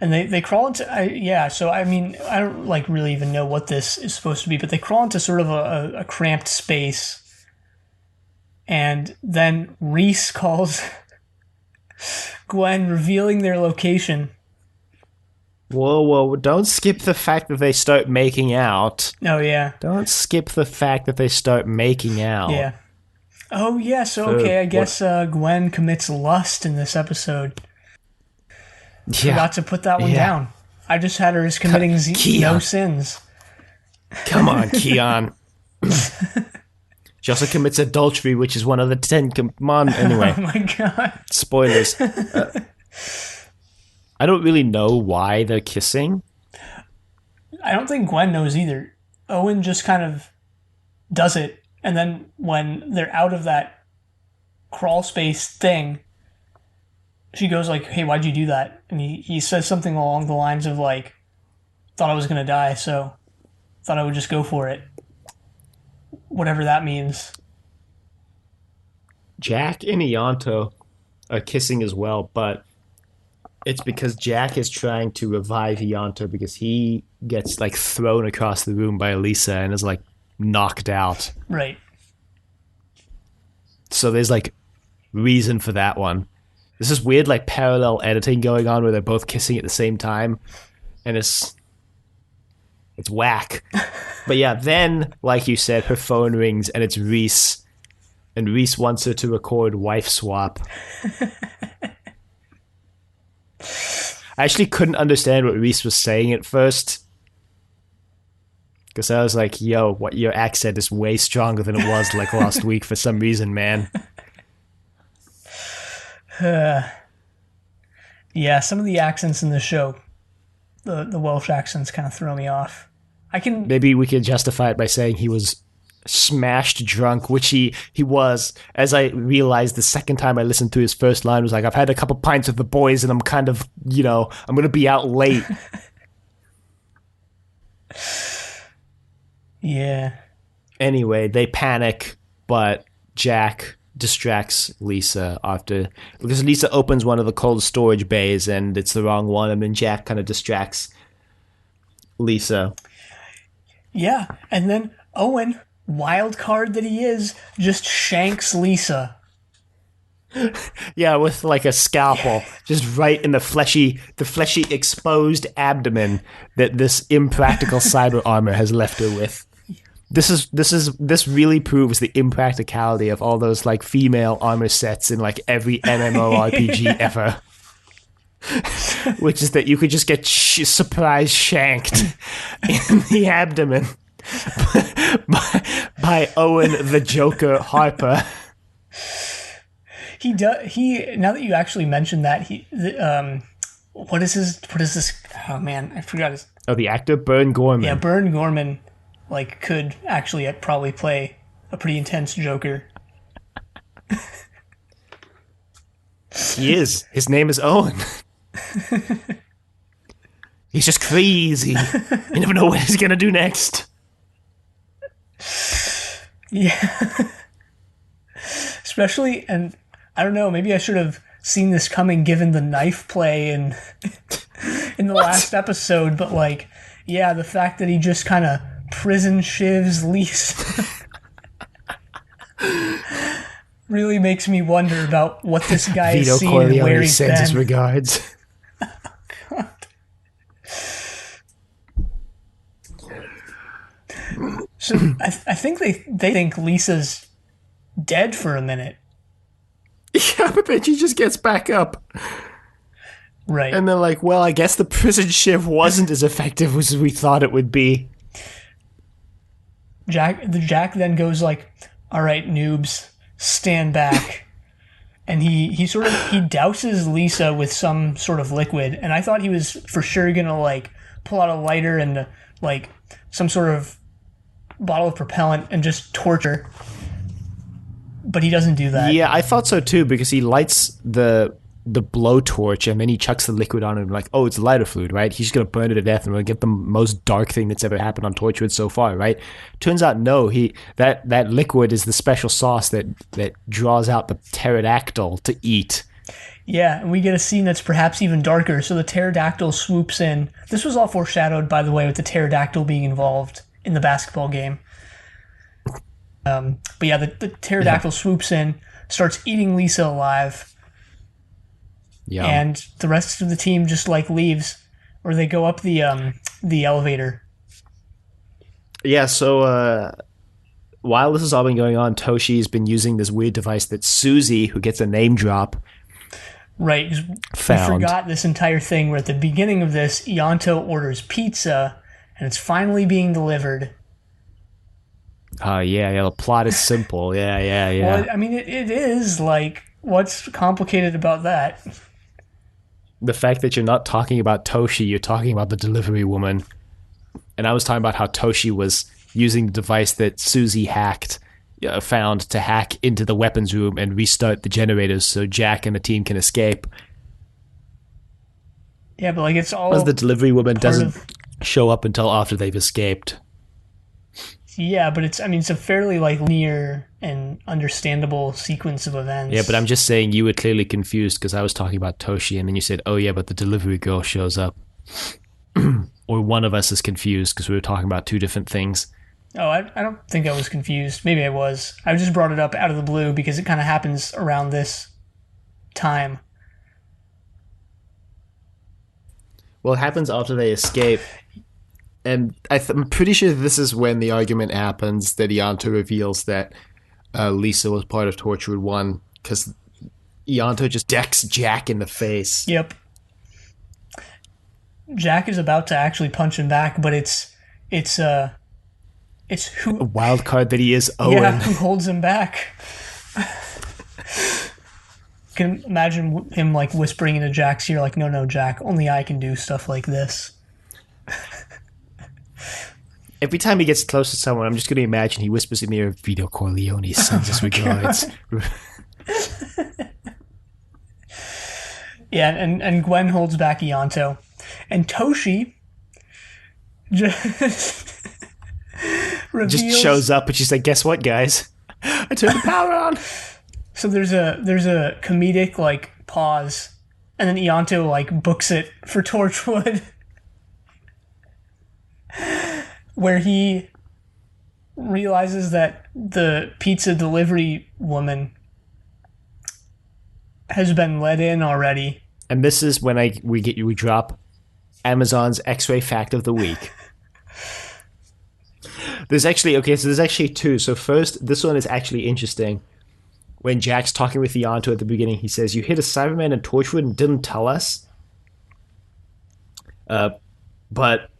And they crawl into so I mean, I don't like really even know what this is supposed to be, but they crawl into sort of a cramped space, and then Reese calls Gwen, revealing their location. Whoa, don't skip the fact that they start making out. Oh yeah. Don't skip the fact that they start making out. Yeah. Oh yeah, so okay, I guess Gwen commits lust in this episode. Yeah. Forgot to put that one down. I just had her as committing no sins. Come on, Keon. She also commits adultery, which is one of the 10 anyway. Oh my god. Spoilers. I don't really know why they're kissing. I don't think Gwen knows either. Owen just kind of does it, and then when they're out of that crawl space thing, she goes like, hey, why'd you do that? And he says something along the lines of like, thought I was going to die, so thought I would just go for it. Whatever that means. Jack and Ianto are kissing as well, but it's because Jack is trying to revive Ianto because he gets like thrown across the room by Elisa and is like knocked out. Right. So there's like reason for that one. There's this weird like parallel editing going on where they're both kissing at the same time, and it's whack. But yeah, then like you said, her phone rings and it's Reese, and Reese wants her to record Wife Swap. I actually couldn't understand what Reese was saying at first, because I was like, yo, what, your accent is way stronger than it was like last week for some reason, man. Yeah, some of the accents in the show, the Welsh accents kind of throw me off. Maybe we could justify it by saying he was smashed drunk, which he was, as I realized the second time I listened to his first line, was like, I've had a couple pints with the boys and I'm kind of, I'm going to be out late. Yeah. Anyway, they panic, but Jack distracts Lisa because Lisa opens one of the cold storage bays and it's the wrong one, and then Jack kind of distracts Lisa. Yeah, and then Owen, wild card that he is, just shanks Lisa. Yeah, with like a scalpel, just right in the fleshy exposed abdomen that this impractical cyber armor has left her with. This really proves the impracticality of all those like female armor sets in like every MMORPG ever. Which is that you could just get surprise shanked in the abdomen by Owen the Joker Harper. He does. Now that you actually mentioned that, what is this? Oh man, I forgot his. Oh, the actor Burn Gorman. Yeah, Burn Gorman, like, could actually probably play a pretty intense Joker. He is. His name is Owen. He's just crazy. You never know what he's gonna do next. Yeah. Especially, and I don't know, maybe I should have seen this coming given the knife play in the last episode, but like, yeah, the fact that he just kind of prison shivs Lisa really makes me wonder about what this guy is seeing and where he's sends been. his regards. So I think they think Lisa's dead for a minute. Yeah, but then she just gets back up. Right. And they're like, well, I guess the prison shiv wasn't as effective as we thought it would be. Jack then goes like, all right, noobs, stand back. And he douses Lisa with some sort of liquid. And I thought he was for sure going to like pull out a lighter and like some sort of bottle of propellant and just torture. But he doesn't do that. Yeah, I thought so too, because he lights the blowtorch and then he chucks the liquid on it and like, oh, it's lighter fluid, right? He's going to burn it to death and we'll get the most dark thing that's ever happened on Torchwood so far, right? Turns out, no, that liquid is the special sauce that draws out the pterodactyl to eat. Yeah, and we get a scene that's perhaps even darker. So the pterodactyl swoops in. This was all foreshadowed, by the way, with the pterodactyl being involved in the basketball game. But yeah, the pterodactyl swoops in, starts eating Lisa alive. Yeah. And the rest of the team just like leaves, or they go up the elevator. Yeah, so while this has all been going on, Toshi's been using this weird device that Susie, who gets a name drop, right, found. We forgot this entire thing where at the beginning of this, Ianto orders pizza, and it's finally being delivered. Yeah, the plot is simple. Yeah. Well, I mean, it is, like, what's complicated about that? The fact that you're not talking about Toshi, you're talking about the delivery woman. And I was talking about how Toshi was using the device that Susie found to hack into the weapons room and restart the generators so Jack and the team can escape. Yeah, but like it's all... Because the delivery woman doesn't show up until after they've escaped. Yeah, but it's a fairly like linear and understandable sequence of events. Yeah, but I'm just saying you were clearly confused because I was talking about Toshi and then you said, oh yeah, but the delivery girl shows up. Or one of us is confused because we were talking about two different things. Oh, I don't think I was confused. Maybe I was. I just brought it up out of the blue because it kind of happens around this time. Well, it happens after they escape. And I'm pretty sure this is when the argument happens that Ianto reveals that Lisa was part of Torchwood 1 because Ianto just decks Jack in the face. Yep. Jack is about to actually punch him back, but it's who... A wild card that he is, Owen. Yeah, who holds him back. Can imagine him like whispering into Jack's ear like, no, Jack, only I can do stuff like this. Every time he gets close to someone, I'm just going to imagine he whispers in the ear, Vito Corleone sends his regards. Yeah, and Gwen holds back Ianto. And Toshi just reveals... Just shows up and she's like, guess what, guys? I turned the power on. So there's a comedic, like, pause, and then Ianto, like, books it for Torchwood. Where he realizes that the pizza delivery woman has been let in already. And this is when we drop Amazon's X-ray fact of the week. There's actually two. So first, this one is actually interesting. When Jack's talking with Ianto at the beginning, he says, "You hit a Cyberman in Torchwood and didn't tell us." But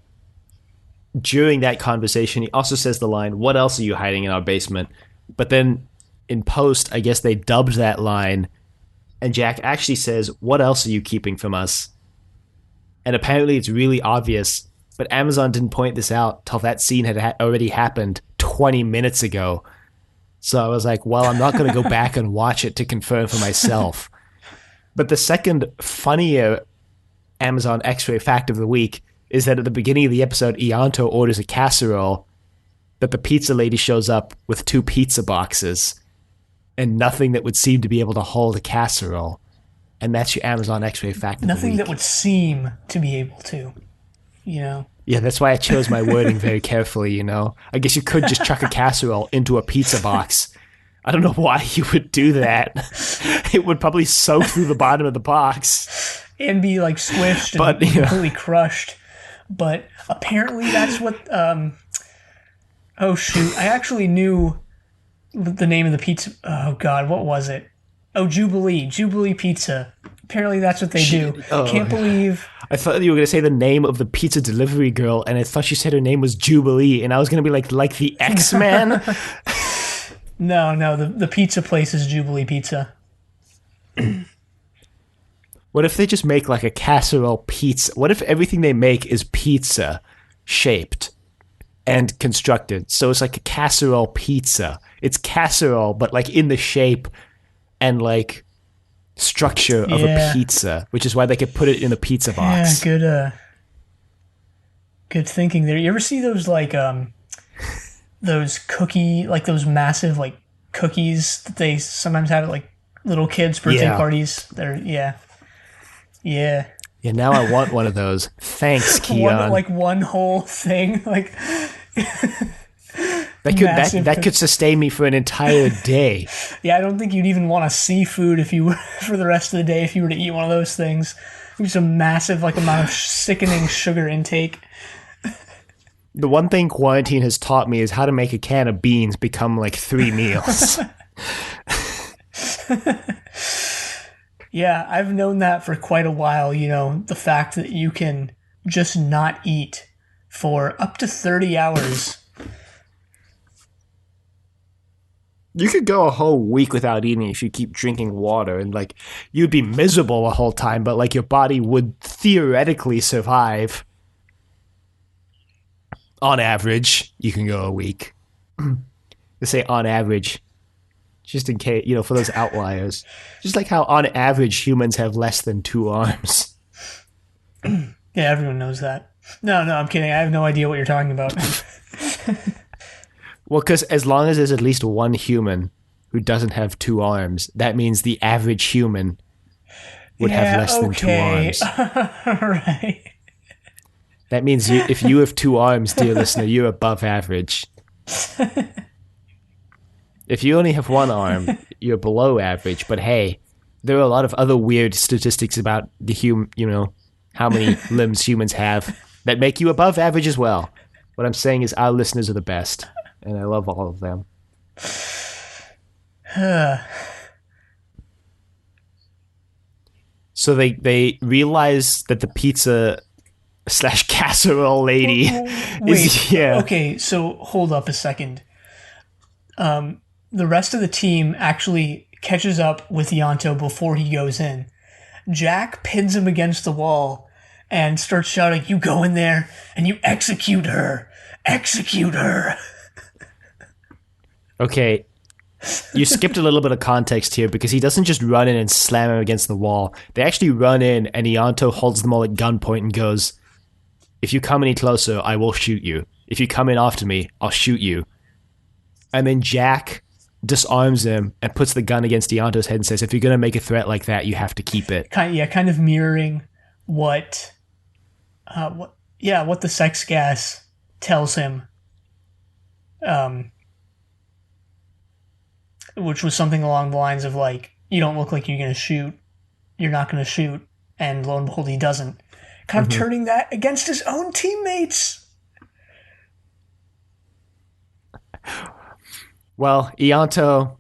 during that conversation, he also says the line, "What else are you hiding in our basement?" But then in post, I guess they dubbed that line, and Jack actually says, "What else are you keeping from us?" And apparently it's really obvious, but Amazon didn't point this out till that scene had already happened 20 minutes ago. So I was like, well, I'm not going to go back and watch it to confirm for myself. But the second funnier Amazon X-ray fact of the week is that at the beginning of the episode, Ianto orders a casserole, but the pizza lady shows up with 2 pizza boxes and nothing that would seem to be able to hold a casserole. And that's your Amazon X-ray fact of the week. Nothing that would seem to be able to, you know? Yeah, that's why I chose my wording very carefully, you know? I guess you could just chuck a casserole into a pizza box. I don't know why you would do that. It would probably soak through the bottom of the box. And be, like, squished and completely crushed. But apparently that's what... oh, shoot. I actually knew the name of the pizza... Oh, God, what was it? Oh, Jubilee. Jubilee Pizza. Apparently that's what they do. Oh. Can't believe... I thought you were going to say the name of the pizza delivery girl, and I thought she said her name was Jubilee, and I was going to be like the X-Men? No, the pizza place is Jubilee Pizza. What if they just make like a casserole pizza? What if everything they make is pizza shaped and constructed? So it's like a casserole pizza. It's casserole, but like in the shape and like structure of a pizza, which is why they could put it in a pizza box. Yeah, good thinking there. You ever see those like those those massive like cookies that they sometimes have at like little kids' birthday parties? Yeah. Now I want one of those. Thanks, Keon. One whole thing, like that could sustain me for an entire day. Yeah, I don't think you'd even want to see food if you were for the rest of the day if you were to eat one of those things. It's a massive amount of sickening sugar intake. The one thing quarantine has taught me is how to make a can of beans become like 3 meals. Yeah, I've known that for quite a while, you know, the fact that you can just not eat for up to 30 hours. You could go a whole week without eating if you keep drinking water, and like you'd be miserable the whole time, but like your body would theoretically survive. On average, you can go a week. They say on average, just in case, you know, for those outliers. Just like how on average humans have less than 2 arms. Yeah, everyone knows that. No, I'm kidding. I have no idea what you're talking about. Well, because as long as there's at least one human who doesn't have 2 arms, that means the average human would have less than 2 arms. All right. That means if you have 2 arms, dear listener, you're above average. If you only have 1 arm, you're below average. But hey, there are a lot of other weird statistics about the how many limbs humans have that make you above average as well. What I'm saying is our listeners are the best, and I love all of them. So they realize that the pizza / casserole lady is... Okay, so hold up a second. The rest of the team actually catches up with Ianto before he goes in. Jack pins him against the wall and starts shouting, "You go in there and you execute her execute her. Okay, you skipped a little bit of context here because he doesn't just run in and slam him against the wall. They actually run in and Ianto holds them all at gunpoint and goes, if you come any closer, I will shoot you. If you come in after me, I'll shoot you. And then Jack disarms him and puts the gun against Ianto's head and says, if you're going to make a threat like that, you have to keep it. Kind of mirroring what the sex gas tells him. Which was something along the lines of like, you don't look like you're going to shoot. You're not going to shoot. And lo and behold, he doesn't. Kind of turning that against his own teammates. Well, Ianto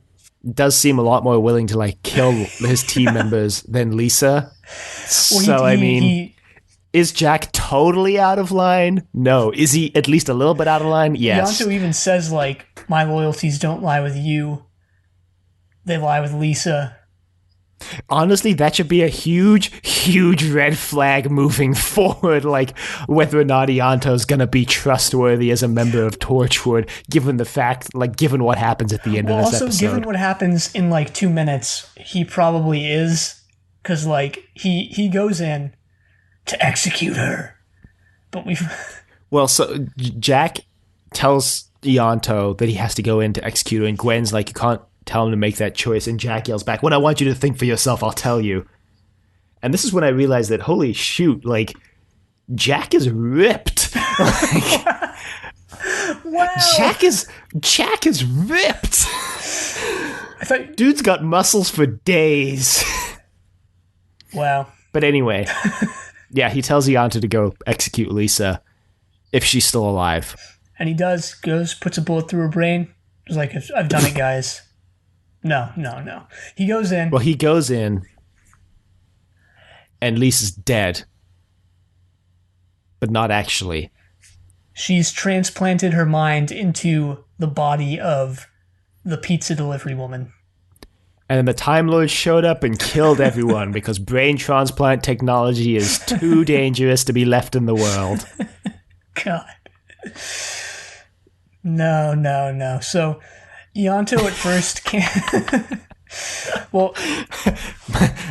does seem a lot more willing to like kill his team members than Lisa. Is Jack totally out of line? No. Is he at least a little bit out of line? Yes. Ianto even says like, my loyalties don't lie with you. They lie with Lisa. Honestly, that should be a huge, huge red flag moving forward, like whether or not Ianto's gonna be trustworthy as a member of Torchwood, given what happens at the end of this episode. Also, given what happens in like 2 minutes, he probably is, because like he goes in to execute her, but so Jack tells Ianto that he has to go in to execute her, and Gwen's like, you can't tell him to make that choice, and Jack yells back, when I want you to think for yourself, I'll tell you. And this is when I realized that, holy shoot, like, Jack is ripped. Like, wow. Jack is ripped. I thought dude's got muscles for days. Wow. But anyway, yeah, he tells Ianto to go execute Lisa if she's still alive. And he does, puts a bullet through her brain. He's like, I've done it, guys. No. He goes in. Well, he goes in, and Lisa's dead. But not actually. She's transplanted her mind into the body of the pizza delivery woman. And then the Time Lord showed up and killed everyone because brain transplant technology is too dangerous to be left in the world. God. No. So, Ianto at first can't... Well...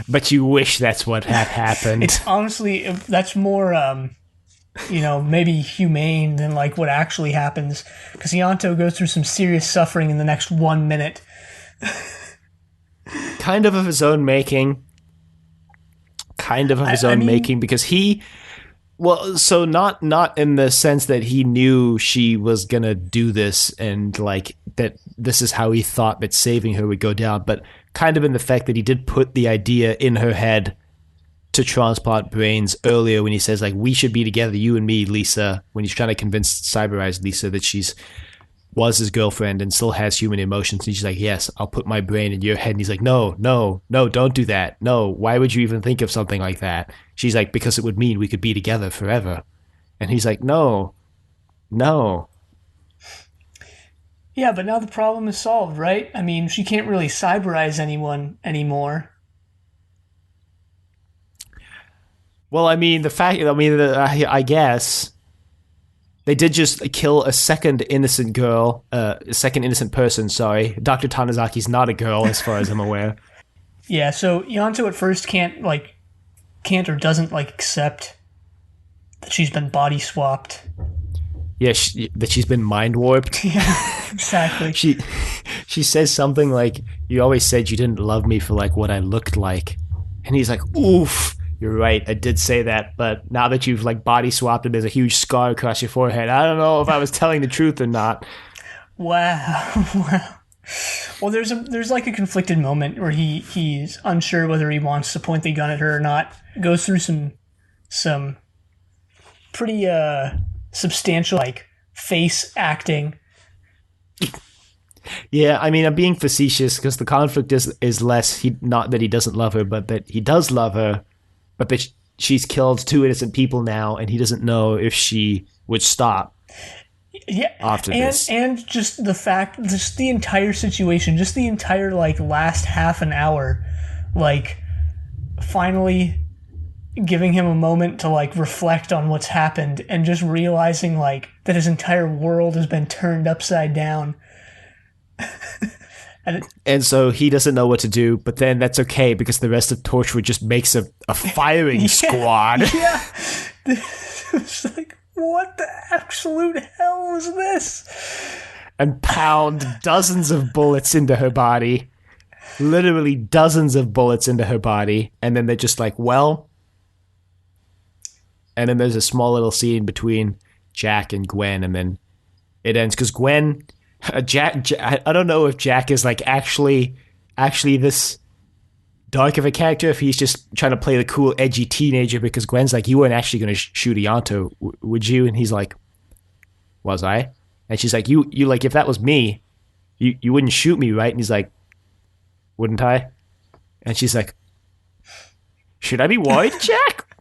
But you wish that's what had happened. It's honestly, that's more, maybe humane than, like, what actually happens. Because Ianto goes through some serious suffering in the next 1 minute. Kind of his own making. Because he... Well, so not in the sense that he knew she was going to do this and, like, that this is how he thought that saving her would go down, but kind of in the fact that he did put the idea in her head to transplant brains earlier when he says, like, we should be together, you and me, Lisa, when he's trying to convince cyberized Lisa that was his girlfriend and still has human emotions. And she's like, yes, I'll put my brain in your head. And he's like, no, don't do that. No, why would you even think of something like that? She's like, because it would mean we could be together forever. And he's like, no. Yeah, but now the problem is solved, right? I mean, she can't really cyberize anyone anymore. Well, I mean, I guess... They did just kill a second innocent person, sorry. Dr. Tanazaki's not a girl, as far as I'm aware. Yeah, so Ianto at first can't or doesn't, like, accept that she's been body swapped. Yeah, that she's been mind warped. Yeah, exactly. She says something like, you always said you didn't love me for, like, what I looked like. And he's like, oof. You're right, I did say that, but now that you've, like, body swapped and there's a huge scar across your forehead, I don't know if I was telling the truth or not. Wow. Well, there's like a conflicted moment where he's unsure whether he wants to point the gun at her or not. Goes through some pretty substantial, like, face acting. Yeah, I mean, I'm being facetious because the conflict is less not that he doesn't love her, but that he does love her. But that she's killed 2 innocent people now, and he doesn't know if she would stop. Yeah, after this, and just the entire situation, just the entire, like, last half an hour, like, finally, giving him a moment to like reflect on what's happened and just realizing like that his entire world has been turned upside down. And so he doesn't know what to do, but then that's okay because the rest of Torchwood just makes a firing squad. Yeah. It's like, what the absolute hell is this? And pound dozens of bullets into her body. Literally dozens of bullets into her body. And then they're just like, well. And then there's a small little scene between Jack and Gwen, and then it ends because Gwen. Jack, I don't know if Jack is like actually this dark of a character, if he's just trying to play the cool, edgy teenager, because Gwen's like, you weren't actually going to shoot Ianto, would you? And he's like, was I? And she's like, you like, if that was me, you wouldn't shoot me, right? And he's like, wouldn't I? And she's like, should I be worried, Jack?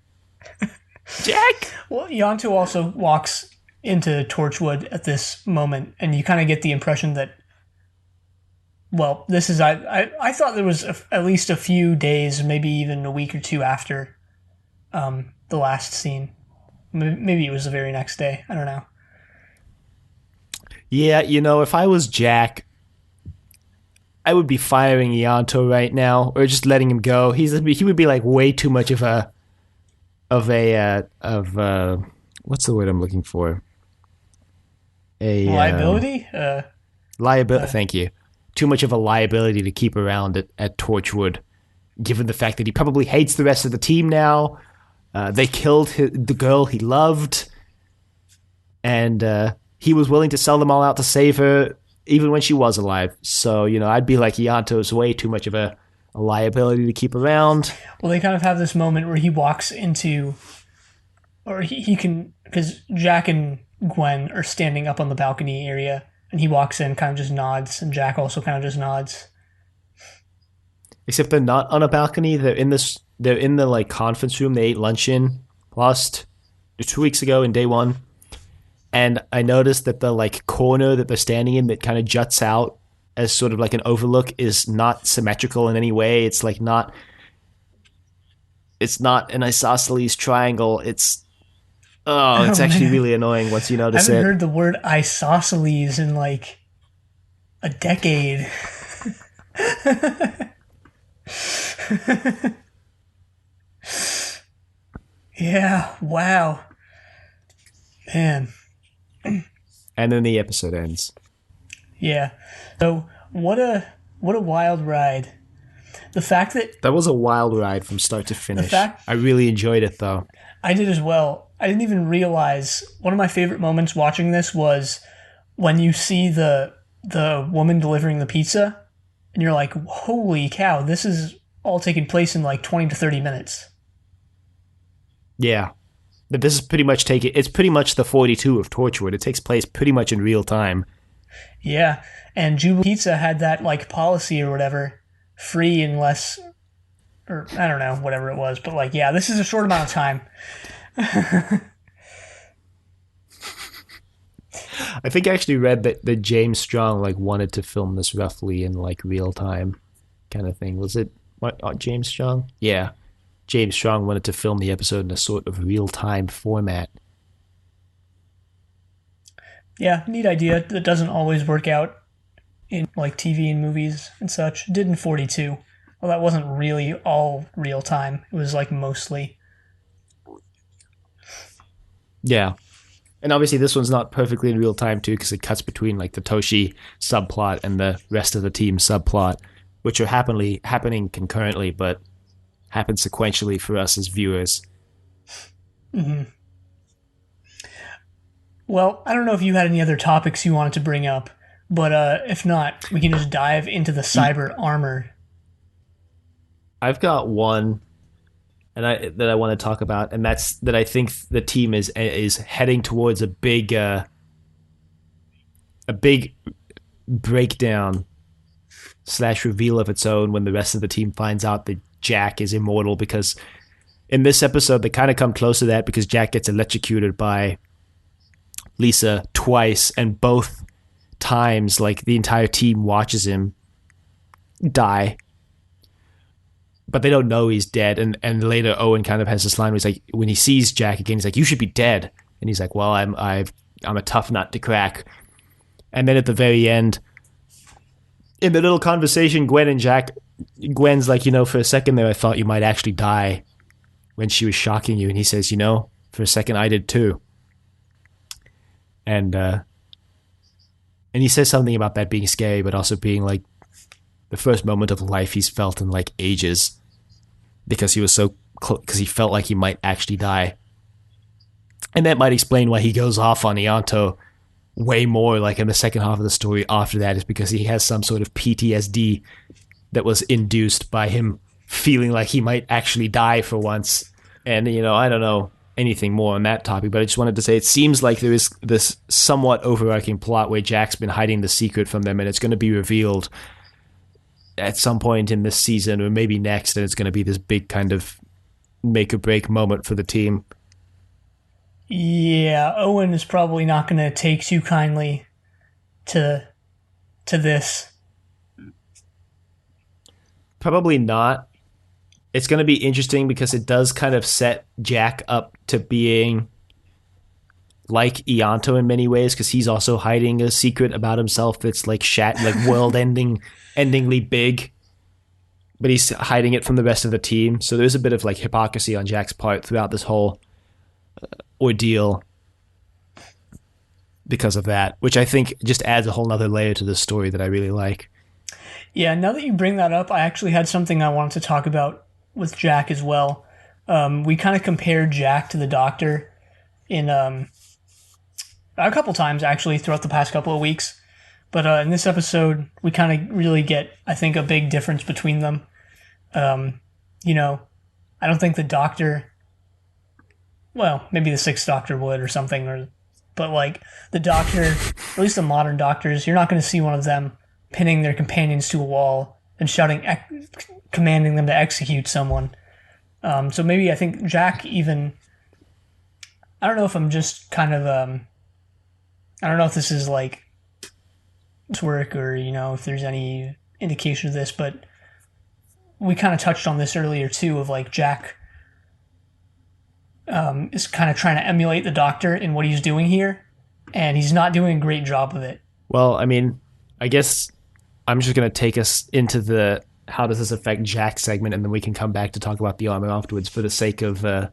Jack? Well, Ianto also walks into Torchwood at this moment, and you kind of get the impression that, well, this is I thought there was at least a few days, maybe even a week or two after the last scene. Maybe it was the very next day. I don't know. Yeah, if I was Jack, I would be firing Ianto right now, or just letting him go. He would be like way too much of what's the word I'm looking for? A liability. Liability. Thank you. Too much of a liability to keep around at Torchwood, given the fact that he probably hates the rest of the team now. They killed the girl he loved, and he was willing to sell them all out to save her, even when she was alive. So, I'd be like, Ianto's way too much of a liability to keep around. Well, they kind of have this moment where he walks into, or he can, because Jack and Gwen are standing up on the balcony area, and he walks in, kind of just nods, and Jack also kind of just nods. Except they're not on a balcony. They're in the like conference room they ate lunch in last 2 weeks ago in day one. And I noticed that the like corner that they're standing in that kind of juts out as sort of like an overlook is not symmetrical in any way. It's like it's not an isosceles triangle. It's actually really annoying once you notice it. I haven't heard the word isosceles in like a decade. Yeah, wow. Man. And then the episode ends. Yeah. So what a wild ride. The fact that was a wild ride from start to finish. I really enjoyed it though. I did as well. I didn't even realize one of my favorite moments watching this was when you see the woman delivering the pizza and you're like, holy cow, this is all taking place in like 20 to 30 minutes. Yeah. But this is it's pretty much the 42 of Torchwood. It takes place pretty much in real time. Yeah. And Jubilee Pizza had that like policy or whatever, free unless, or I don't know, whatever it was. But like, yeah, this is a short amount of time. I think I actually read that James Strong like wanted to film this roughly in like real time kind of thing. Was it James Strong? Yeah. James Strong wanted to film the episode in a sort of real-time format. Yeah, neat idea. That doesn't always work out in like TV and movies and such. It did in 42. Well, that wasn't really all real-time. It was like mostly. Yeah. And obviously this one's not perfectly in real time too, because it cuts between like the Toshi subplot and the rest of the team subplot, which are happening concurrently, but happen sequentially for us as viewers. Mm-hmm. Well, I don't know if you had any other topics you wanted to bring up, but if not, we can just dive into the cyber armor. I've got one that I want to talk about, and that's that I think the team is heading towards a big breakdown / reveal of its own when the rest of the team finds out that Jack is immortal, because in this episode they kind of come close to that because Jack gets electrocuted by Lisa twice, and both times like the entire team watches him die. but they don't know he's dead. And later Owen kind of has this line where he's like, when he sees Jack again, he's like, "You should be dead." And he's like, "Well, I'm a tough nut to crack." And then at the very end, in the little conversation, Gwen's like, "For a second there, I thought you might actually die when she was shocking you." And he says, "For a second I did too." And he says something about that being scary, but also being like the first moment of life he's felt in like ages, because he was because he felt like he might actually die. And that might explain why he goes off on Ianto way more like in the second half of the story after that, is because he has some sort of PTSD that was induced by him feeling like he might actually die for once. And, I don't know anything more on that topic, but I just wanted to say it seems like there is this somewhat overarching plot where Jack's been hiding the secret from them, and it's going to be revealed at some point in this season or maybe next, and it's going to be this big kind of make or break moment for the team. Yeah, Owen is probably not going to take too kindly to this. Probably not. It's going to be interesting because it does kind of set Jack up to being like Ianto in many ways, because he's also hiding a secret about himself that's like endingly big, but he's hiding it from the rest of the team. So there's a bit of like hypocrisy on Jack's part throughout this whole ordeal because of that, which I think just adds a whole nother layer to the story that I really like. Yeah, now that you bring that up, I actually had something I wanted to talk about with Jack as well. We kind of compared Jack to the Doctor in a couple times actually throughout the past couple of weeks. But in this episode, we kind of really get, I think, a big difference between them. I don't think the Doctor, well, maybe the Sixth Doctor would or something, but like the Doctor, at least the modern Doctors, you're not going to see one of them pinning their companions to a wall and shouting, commanding them to execute someone. So maybe I think Jack even, I don't know if I'm just kind of, I don't know if this is like it's work or, if there's any indication of this, but we kind of touched on this earlier too, of like Jack is kind of trying to emulate the Doctor in what he's doing here, and he's not doing a great job of it. Well, I mean, I guess I'm just going to take us into the how does this affect Jack segment, and then we can come back to talk about the armor afterwards for the sake of the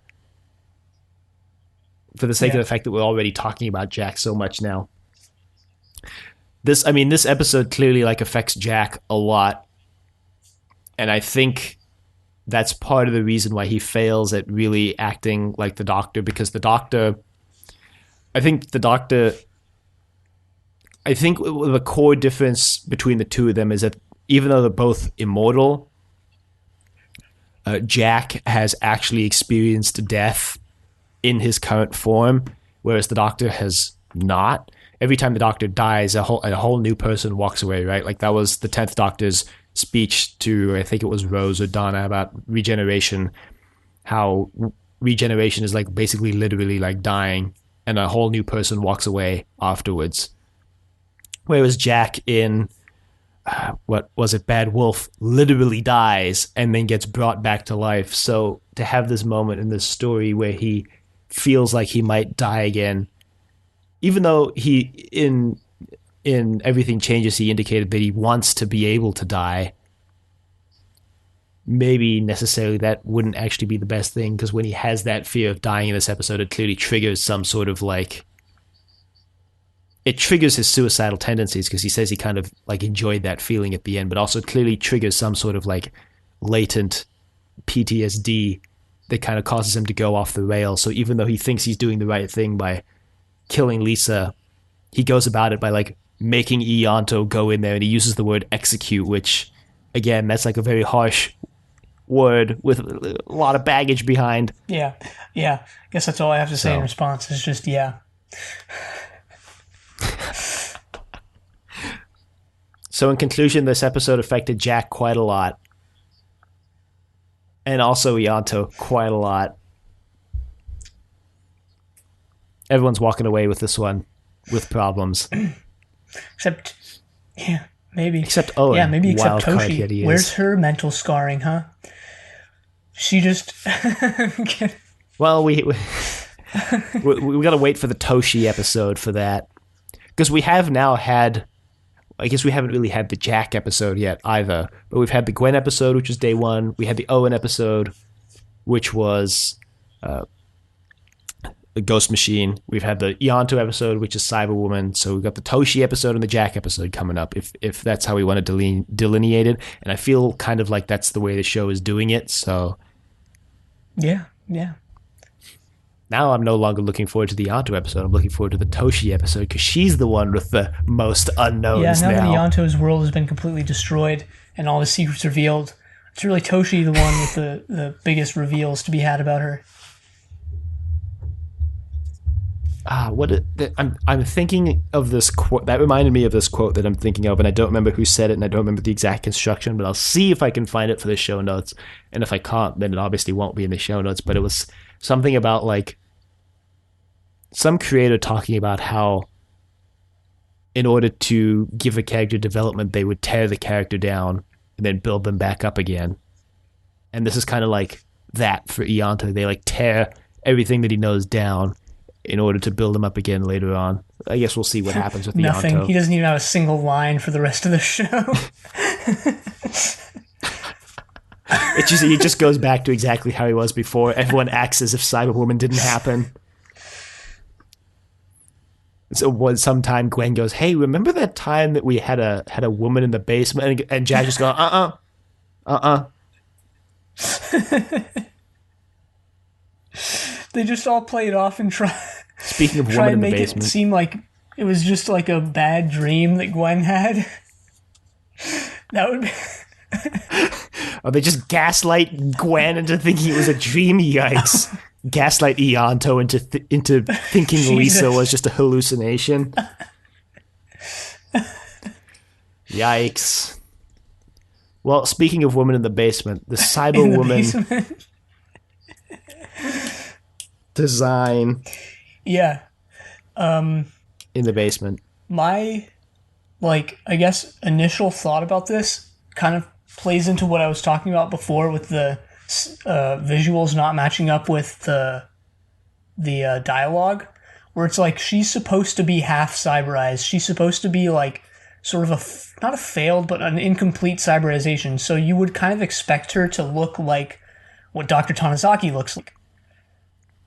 fact that we're already talking about Jack so much now. This episode clearly like affects Jack a lot, and I think that's part of the reason why he fails at really acting like the Doctor, because the core difference between the two of them is that even though they're both immortal, Jack has actually experienced death in his current form, whereas the Doctor has not. Every time the Doctor dies, a whole new person walks away, right? Like that was the 10th Doctor's speech to, I think it was Rose or Donna, about regeneration, how regeneration is like basically literally like dying, and a whole new person walks away afterwards. Whereas Jack in what was it, Bad Wolf, literally dies and then gets brought back to life. So to have this moment in this story where he feels like he might die again, even though he in Everything Changes he indicated that he wants to be able to die, maybe necessarily that wouldn't actually be the best thing, because when he has that fear of dying in this episode, it clearly triggers some sort of like, it triggers his suicidal tendencies, because he says he kind of like enjoyed that feeling at the end, but also clearly triggers some sort of like latent PTSD that kind of causes him to go off the rails. So even though he thinks he's doing the right thing by killing Lisa, he goes about it by like making Ianto go in there, and he uses the word execute, which again, that's like a very harsh word with a lot of baggage behind. Yeah. I guess that's all I have to say in response. Is just, yeah. So in conclusion, this episode affected Jack quite a lot. And also Ianto quite a lot. Everyone's walking away with this one with problems. Except Owen. Yeah, maybe except Toshi. Where's her mental scarring, huh? She just Well, we got to wait for the Toshi episode for that, because we have now had. I guess we haven't really had the Jack episode yet either, but we've had the Gwen episode, which was day one. We had the Owen episode, which was the Ghost Machine. We've had the Ianto episode, which is Cyberwoman. So we've got the Toshi episode and the Jack episode coming up, if that's how we want to delineate it. And I feel kind of like that's the way the show is doing it. So yeah. now I'm no longer looking forward to the Ianto episode. I'm looking forward to the Toshi episode because she's the one with the most unknowns now. Yeah, now that Ianto's world has been completely destroyed and all the secrets revealed, it's really Toshi the one with the biggest reveals to be had about her. I'm thinking of this quote that reminded me of this quote that I'm thinking of, and I don't remember who said it, and I don't remember the exact instruction, but I'll see if I can find it for the show notes. And if I can't, then it obviously won't be in the show notes. But it was something about like some creator talking about how in order to give a character development, they would tear the character down and then build them back up again. And this is kind of like that for Ianto. They like tear everything that he knows down in order to build him up again later on. I guess we'll see what happens with Nothing. Ianto. He doesn't even have a single line for the rest of the show. He just goes back to exactly how he was before. Everyone acts as if Cyberwoman didn't happen. So sometime Gwen goes, "Hey, remember that time that we had a woman in the basement?" And Jack just goes, They just all play it off and try. Speaking of try woman in and the make basement, it seem like it was just like a bad dream that Gwen had. That would be. or they just gaslight Gwen into thinking it was a dream. Yikes! Gaslight Ianto into thinking Lisa was just a hallucination. Yikes! Well, speaking of woman in the basement, the Cyberwoman design. Yeah. In the basement. My, I guess, initial thought about this kind of plays into what I was talking about before with the visuals not matching up with the dialogue, where it's like she's supposed to be half cyberized. She's supposed to be like sort of not a failed, but an incomplete cyberization. So you would kind of expect her to look like what Dr. Tanizaki looks like.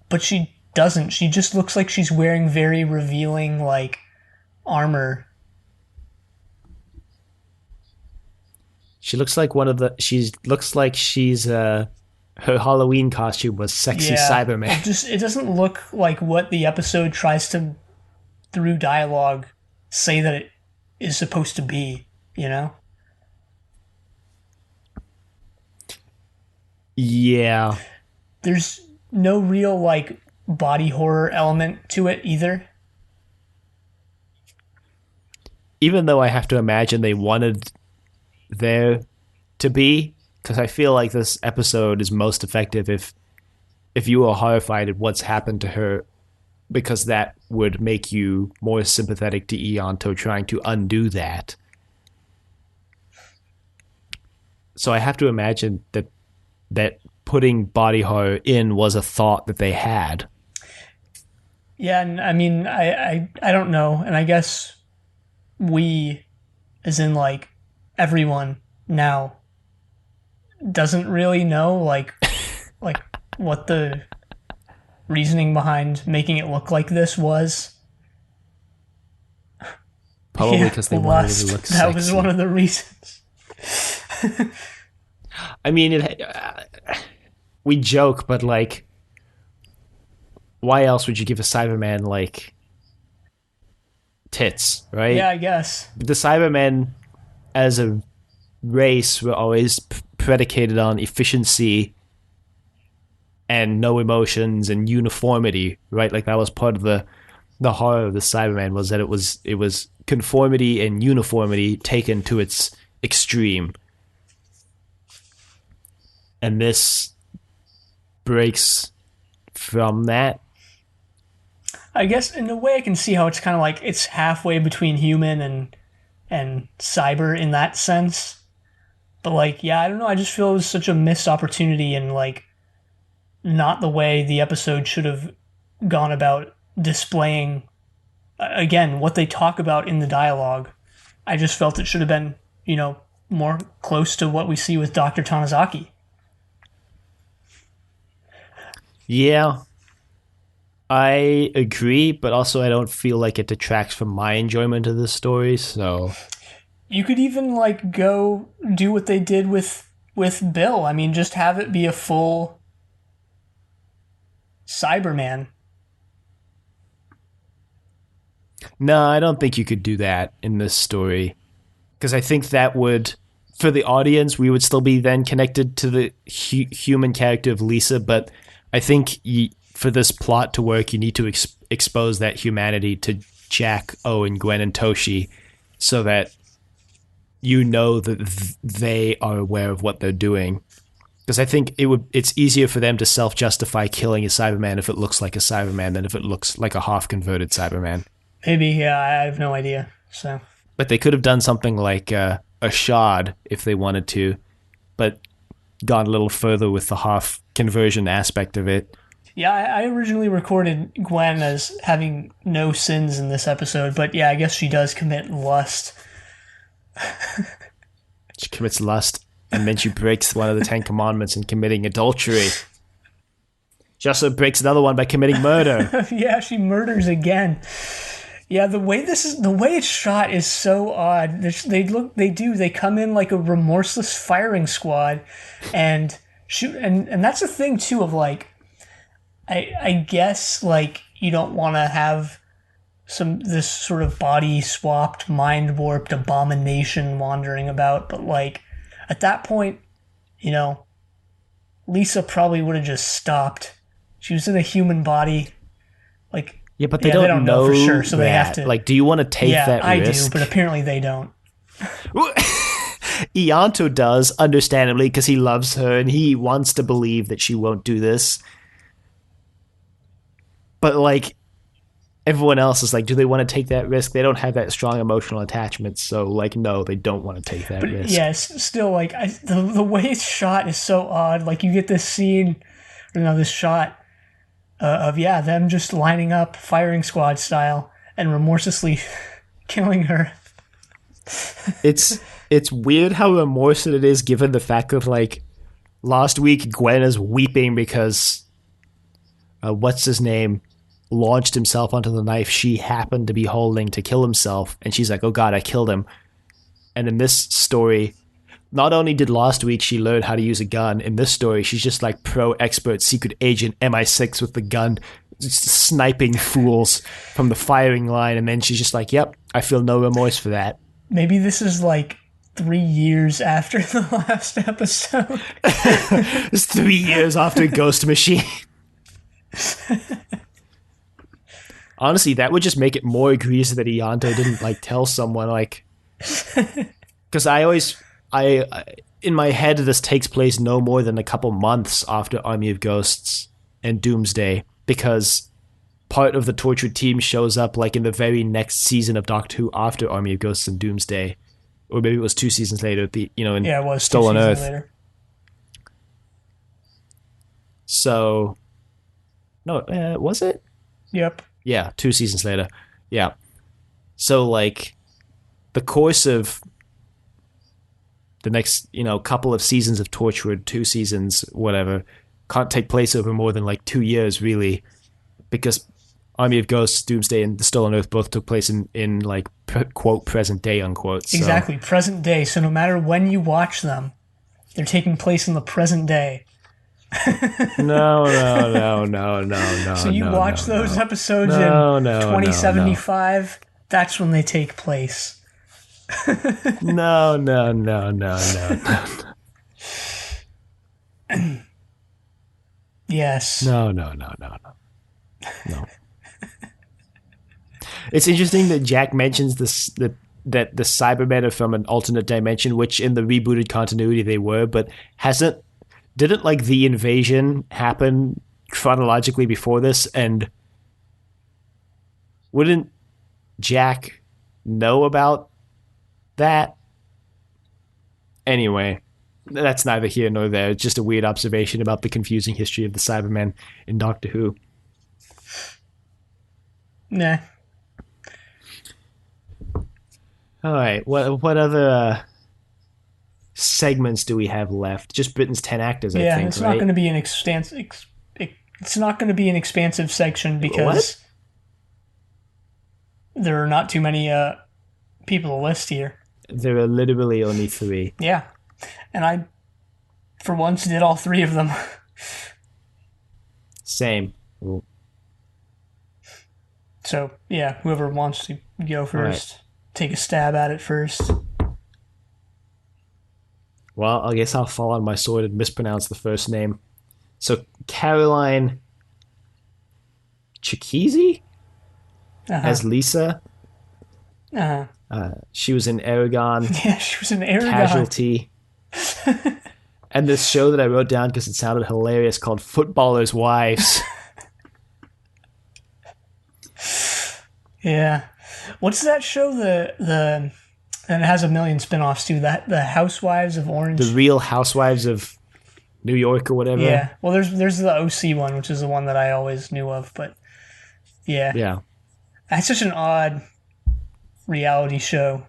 But she doesn't. She just looks like she's wearing very revealing, armor. She looks like her Halloween costume was sexy Cyberman. It doesn't look like what the episode tries to, through dialogue, say that it is supposed to be, you know? Yeah. There's no real, body horror element to it either. Even though I have to imagine they wanted there to be, because I feel like this episode is most effective if you are horrified at what's happened to her, because that would make you more sympathetic to Ianto trying to undo that. So I have to imagine that putting body horror in was a thought that they had. Yeah, and I mean, I don't know, and I guess we, as in everyone now, doesn't really know what the reasoning behind making it look like this was. Probably because they wanted it to look sexy. That was one of the reasons. I mean, we joke, but why else would you give a Cyberman tits, right? Yeah, I guess. The Cybermen as a race were always predicated on efficiency and no emotions and uniformity, right? That was part of the horror of the Cyberman, was that it was conformity and uniformity taken to its extreme. And this breaks from that. I guess in a way I can see how it's kind of it's halfway between human and cyber in that sense. But like, yeah, I don't know. I just feel it was such a missed opportunity and like not the way the episode should have gone about displaying again what they talk about in the dialogue. I just felt it should have been, more close to what we see with Dr. Tanizaki. Yeah, I agree, but also I don't feel like it detracts from my enjoyment of the story. So You could even like go do what they did with Bill. I mean, just have it be a full Cyberman. no, I don't think you could do that in this story, because I think that would, for the audience, we would still be then connected to the human character of Lisa. But I think for this plot to work, you need to expose that humanity to Jack, Owen, Gwen, and Toshi, so that you know that they are aware of what they're doing. Because I think it's easier for them to self-justify killing a Cyberman if it looks like a Cyberman than if it looks like a half-converted Cyberman. Maybe, yeah, I have no idea. So, But they could have done something like a shard if they wanted to, but gone a little further with the half conversion aspect of it. yeah, I originally recorded Gwen as having no sins in this episode, but yeah, I guess she does commit lust. She commits lust, and then she breaks one of the 10 Commandments in committing adultery. She also breaks another one by committing murder. Yeah, she murders again. Yeah, the way it's shot is so odd. They come in like a remorseless firing squad and shoot, and that's the thing too of like, I guess like you don't want to have this sort of body swapped, mind warped abomination wandering about, but like at that point, Lisa probably would have just stopped. She was in a human body, like. Yeah, but they don't know for sure, so that. they have to. Like, do you want to take that risk? I do, but apparently they don't. Ianto does, understandably, because he loves her and he wants to believe that she won't do this. But, like, everyone else is like, do they want to take that risk? They don't have that strong emotional attachment, so, like, no, they don't want to take that risk. Yes, still, like, the way it's shot is so odd. Like, you get this scene, this shot of them just lining up firing squad style and remorselessly killing her. It's weird how remorseless it is, given the fact that like last week Gwen is weeping because what's his name launched himself onto the knife she happened to be holding to kill himself, and she's like, oh god, I killed him. And in this story, not only did last week she learn how to use a gun, in this story she's just like pro expert secret agent MI6 with the gun, just sniping fools from the firing line, and then she's just like, yep, I feel no remorse for that. Maybe this is like 3 years after the last episode. It's 3 years after Ghost Machine. Honestly, that would just make it more egregious that Ianto didn't like tell someone, like, because I in my head, this takes place no more than a couple months after Army of Ghosts and Doomsday, because part of the Torchwood team shows up like in the very next season of Doctor Who after Army of Ghosts and Doomsday, or maybe it was 2 seasons later. In it was Stolen 2 seasons Earth. Later. So, no, was it? Yep. Yeah, 2 seasons later. Yeah. So like, the course of the next, couple of seasons of Torchwood, 2 seasons, whatever, can't take place over more than like 2 years, really, because Army of Ghosts, Doomsday, and The Stolen Earth both took place in like, quote, present day, unquote. So. Exactly, present day. So no matter when you watch them, they're taking place in the present day. No. So you watch those episodes in 2075, that's when they take place. No. Yes. No. It's interesting that Jack mentions this, that the Cybermen are from an alternate dimension, which in the rebooted continuity they were, but didn't like the invasion happen chronologically before this, and wouldn't Jack know about that? Anyway, that's neither here nor there. It's just a weird observation about the confusing history of the Cybermen in Doctor Who. Nah. All right. What other segments do we have left? Just Britain's 10 actors, I think, it's right? not going to be an it's not going to be an expansive section because there are not too many people to list here. There are literally only 3. Yeah. And I, for once, did all 3 of them. Same. Ooh. So, yeah, whoever wants to go first, take a stab at it first. Well, I guess I'll fall on my sword and mispronounce the first name. So, Caroline Chikese as Lisa. She was in Aragon. Yeah, she was in Aragon. Casualty. And this show that I wrote down because it sounded hilarious called Footballers' Wives. Yeah. What's that show? And it has a million spin-offs too. The Housewives of Orange. The Real Housewives of New York or whatever. Yeah. Well, there's the OC one, which is the one that I always knew of, but yeah. Yeah. That's such an odd reality show.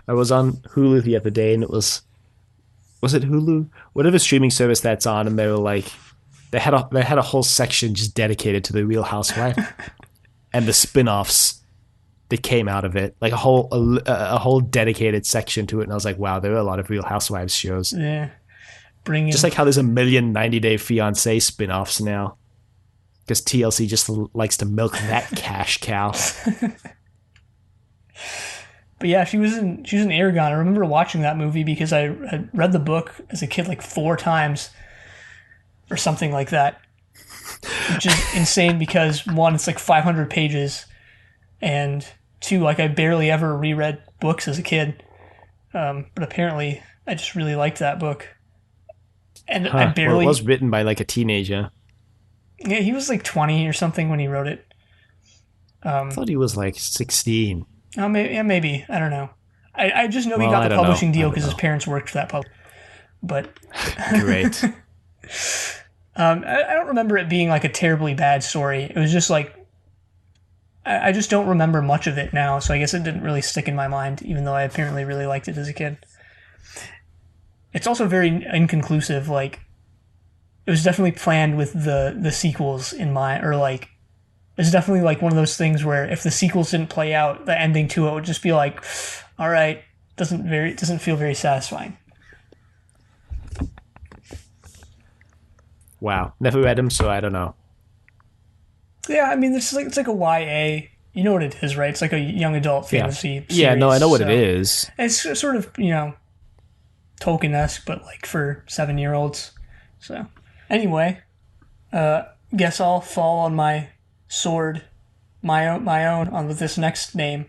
I was on Hulu the other day, and it was it Hulu? Whatever streaming service that's on, and they were like, they had a whole section just dedicated to the Real Housewife and the spin-offs that came out of it, like a whole dedicated section to it. And I was like, wow, there are a lot of Real Housewives shows. Yeah, just like how there's a million 90 Day Fiancé spin-offs now, because TLC just likes to milk that cash cow. But yeah, she was in Aragon. I remember watching that movie because I had read the book as a kid like 4 times or something like that. Which is insane because 1, it's like 500 pages, and 2, like I barely ever reread books as a kid. But apparently I just really liked that book. And I barely... Well, it was written by like a teenager. Yeah, he was like 20 or something when he wrote it. I thought he was like 16. Oh, maybe. I don't know. I just know he got the publishing deal because his parents worked for that pub. But great. I don't remember it being like a terribly bad story. It was just like I just don't remember much of it now, so I guess it didn't really stick in my mind, even though I apparently really liked it as a kid. It's also very inconclusive. Like, it was definitely planned with the sequels in mind, or like. It's definitely like one of those things where if the sequels didn't play out, the ending to it would just be like, all right, doesn't feel very satisfying. Wow, never read them, so I don't know. Yeah, I mean, it's like a YA. You know what it is, right? It's like a young adult fantasy series. Yeah, no, I know what it is. It's sort of, Tolkien-esque, but like for 7-year-olds. So, anyway, guess I'll fall on my sword, my own, on with this next name,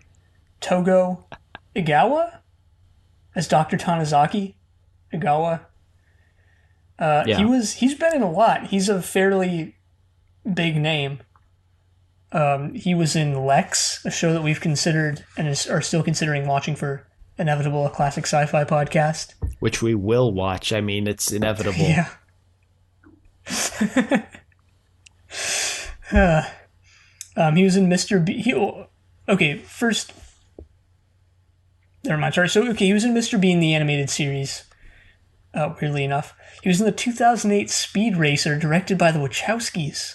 Togo Igawa, as Dr. Tanizaki Igawa. He's been in a lot. He's a fairly big name. He was in Lex, a show that we've considered and are still considering watching for Inevitable, a classic sci-fi podcast, which we will watch. I mean, it's inevitable. Yeah. He was in Mr. B. First. Never mind. Sorry. So, he was in Mr. Bean, the animated series. Weirdly enough, he was in the 2008 Speed Racer, directed by the Wachowskis.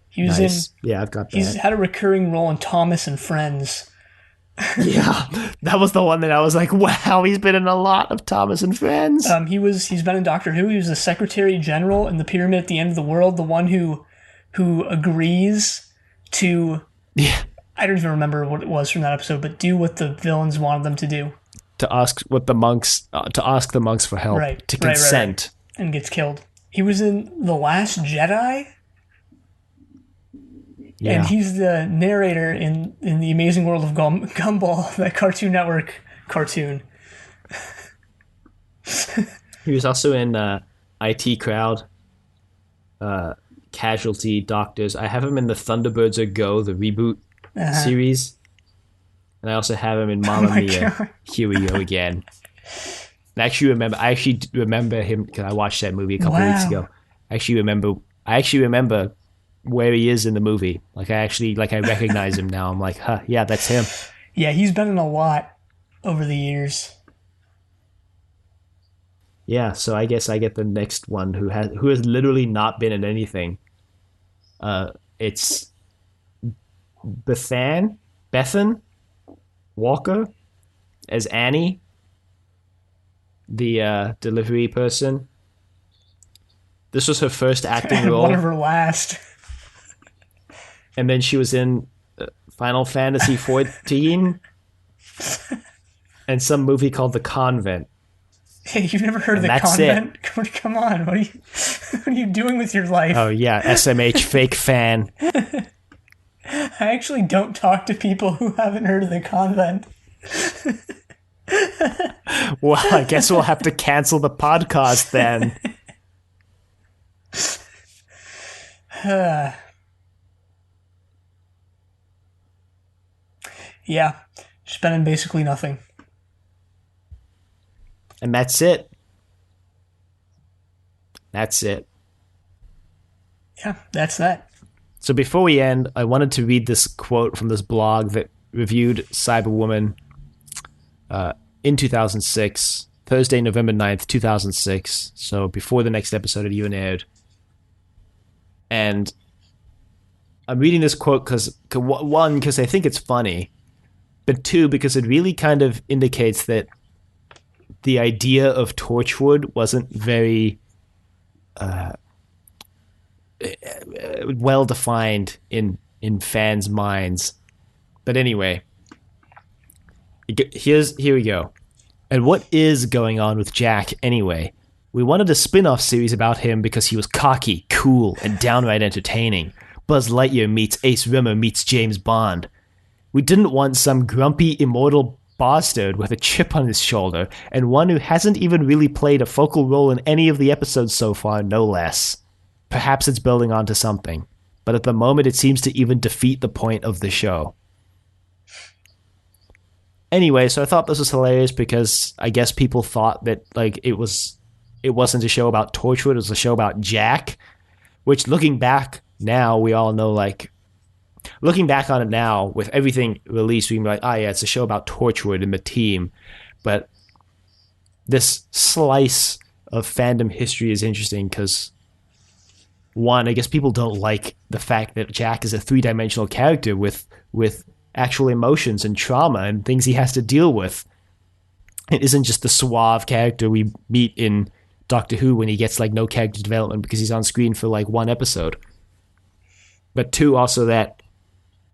He was nice. Yeah, I've got that. He's had a recurring role in Thomas and Friends. Yeah, that was the one that I was like, wow, he's been in a lot of Thomas and Friends. He's been in Doctor Who. He was the Secretary General in the Pyramid at the End of the World, the one who agrees to, I don't even remember what it was from that episode, but do what the villains wanted them to do. To ask the monks for help. Right. To consent. Right. And gets killed. He was in The Last Jedi. Yeah. And he's the narrator in The Amazing World of Gumball, that Cartoon Network cartoon. He was also in IT Crowd, Casualty, Doctors. I have him in the Thunderbirds Are Go, the reboot series. And I also have him in Mamma Mia, Here We Go Again. I actually remember him because I watched that movie a couple of weeks Wow. ago. I actually remember where he is in the movie. I recognize him now. I'm like, huh, yeah, that's him. Yeah, he's been in a lot over the years. Yeah, so I guess I get the next one who has literally not been in anything. It's Bethan Walker as Annie, the delivery person. This was her first acting role. One of her last. And then she was in Final Fantasy 14 and some movie called The Convent. Hey, you've never heard of And the that's convent? Come on, what are you doing with your life? Oh yeah, SMH fake fan. I actually don't talk to people who haven't heard of the convent. Well, I guess we'll have to cancel the podcast then. Yeah, she's been in basically nothing. And that's it. That's it. Yeah, that's that. So before we end, I wanted to read this quote from this blog that reviewed Cyberwoman in 2006, Thursday, November 9th, 2006. So before the next episode had even aired. And I'm reading this quote because I think it's funny, but two, because it really kind of indicates that the idea of Torchwood wasn't very well defined in fans' minds. But anyway, here we go. And what is going on with Jack anyway? We wanted a spin-off series about him because he was cocky, cool, and downright entertaining. Buzz Lightyear meets Ace Rimmer meets James Bond. We didn't want some grumpy, immortal bastard with a chip on his shoulder, and one who hasn't even really played a focal role in any of the episodes so far, no less. Perhaps it's building onto something, but at the moment it seems to even defeat the point of the show. Anyway, so I thought this was hilarious because I guess people thought that it wasn't a show about Torchwood, it was a show about Jack, which looking back now, we all know, looking back on it now, with everything released, we can be like, yeah, it's a show about Torchwood and the team. But this slice of fandom history is interesting because, one, I guess people don't like the fact that Jack is a three-dimensional character with actual emotions and trauma and things he has to deal with. It isn't just the suave character we meet in Doctor Who when he gets no character development because he's on screen for one episode. But two, also that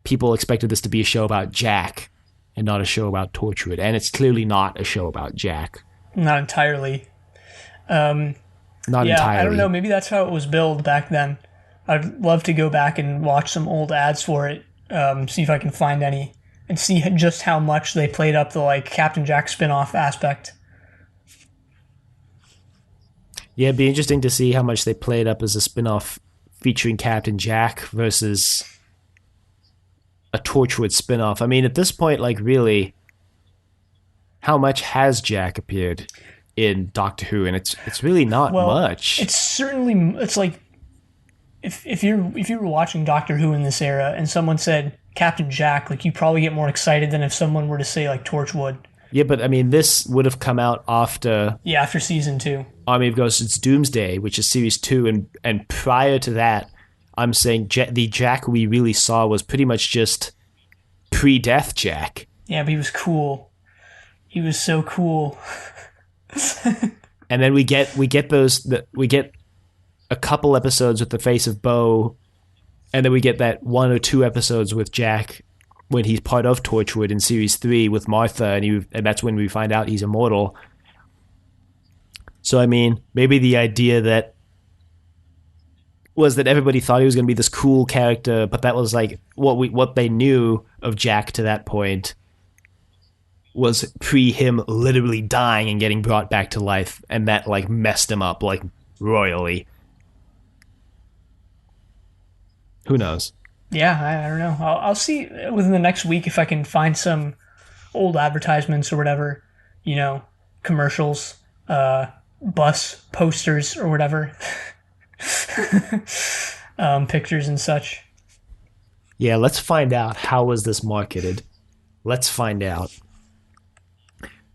people expected this to be a show about Jack and not a show about Torchwood. And it's clearly not a show about Jack. Not entirely. Not entirely. I don't know. Maybe that's how it was billed back then. I'd love to go back and watch some old ads for it, see if I can find any, and see just how much they played up the Captain Jack spin-off aspect. Yeah, it'd be interesting to see how much they played up as a spin-off featuring Captain Jack versus a Torchwood spin-off. I mean, at this point, really, how much has Jack appeared in Doctor Who? And it's really not much. It's certainly, it's if you were watching Doctor Who in this era and someone said Captain Jack, you probably get more excited than if someone were to say Torchwood. Yeah, but I mean, this would have come out after... Yeah, after season 2. Army of Ghosts, it's Doomsday, which is series 2, and prior to that, I'm saying the Jack we really saw was pretty much just pre-death Jack. Yeah, but he was cool. He was so cool. And then we get a couple episodes with the face of Bo, and then we get that 1 or 2 episodes with Jack when he's part of Torchwood in series 3 with Martha, and that's when we find out he's immortal. So, I mean, maybe the idea that everybody thought he was going to be this cool character, but that was what they knew of Jack to that point was pre him literally dying and getting brought back to life, and that messed him up royally. Who knows? Yeah, I don't know. I'll see within the next week if I can find some old advertisements or whatever, commercials bus posters or whatever, pictures and such. Yeah, let's find out how was this marketed. Let's find out.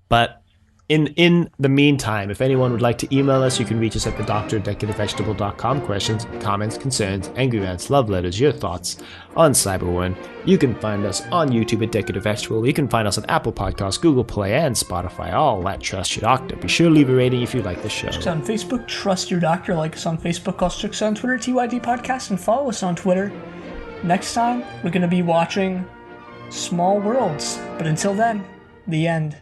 But in the meantime, if anyone would like to email us, you can reach us at thedoctor@decadavegetable.com. Questions, comments, concerns, angry rants, love letters, your thoughts on Cyberwoman. You can find us on YouTube at Decorative Vegetable. You can find us on Apple Podcasts, Google Play, and Spotify. All at Trust Your Doctor. Be sure to leave a rating if you like the show. On Facebook, Trust Your Doctor. Like us on Facebook, call us on Twitter, TYD Podcast, and follow us on Twitter. Next time, we're going to be watching Small Worlds. But until then, the end.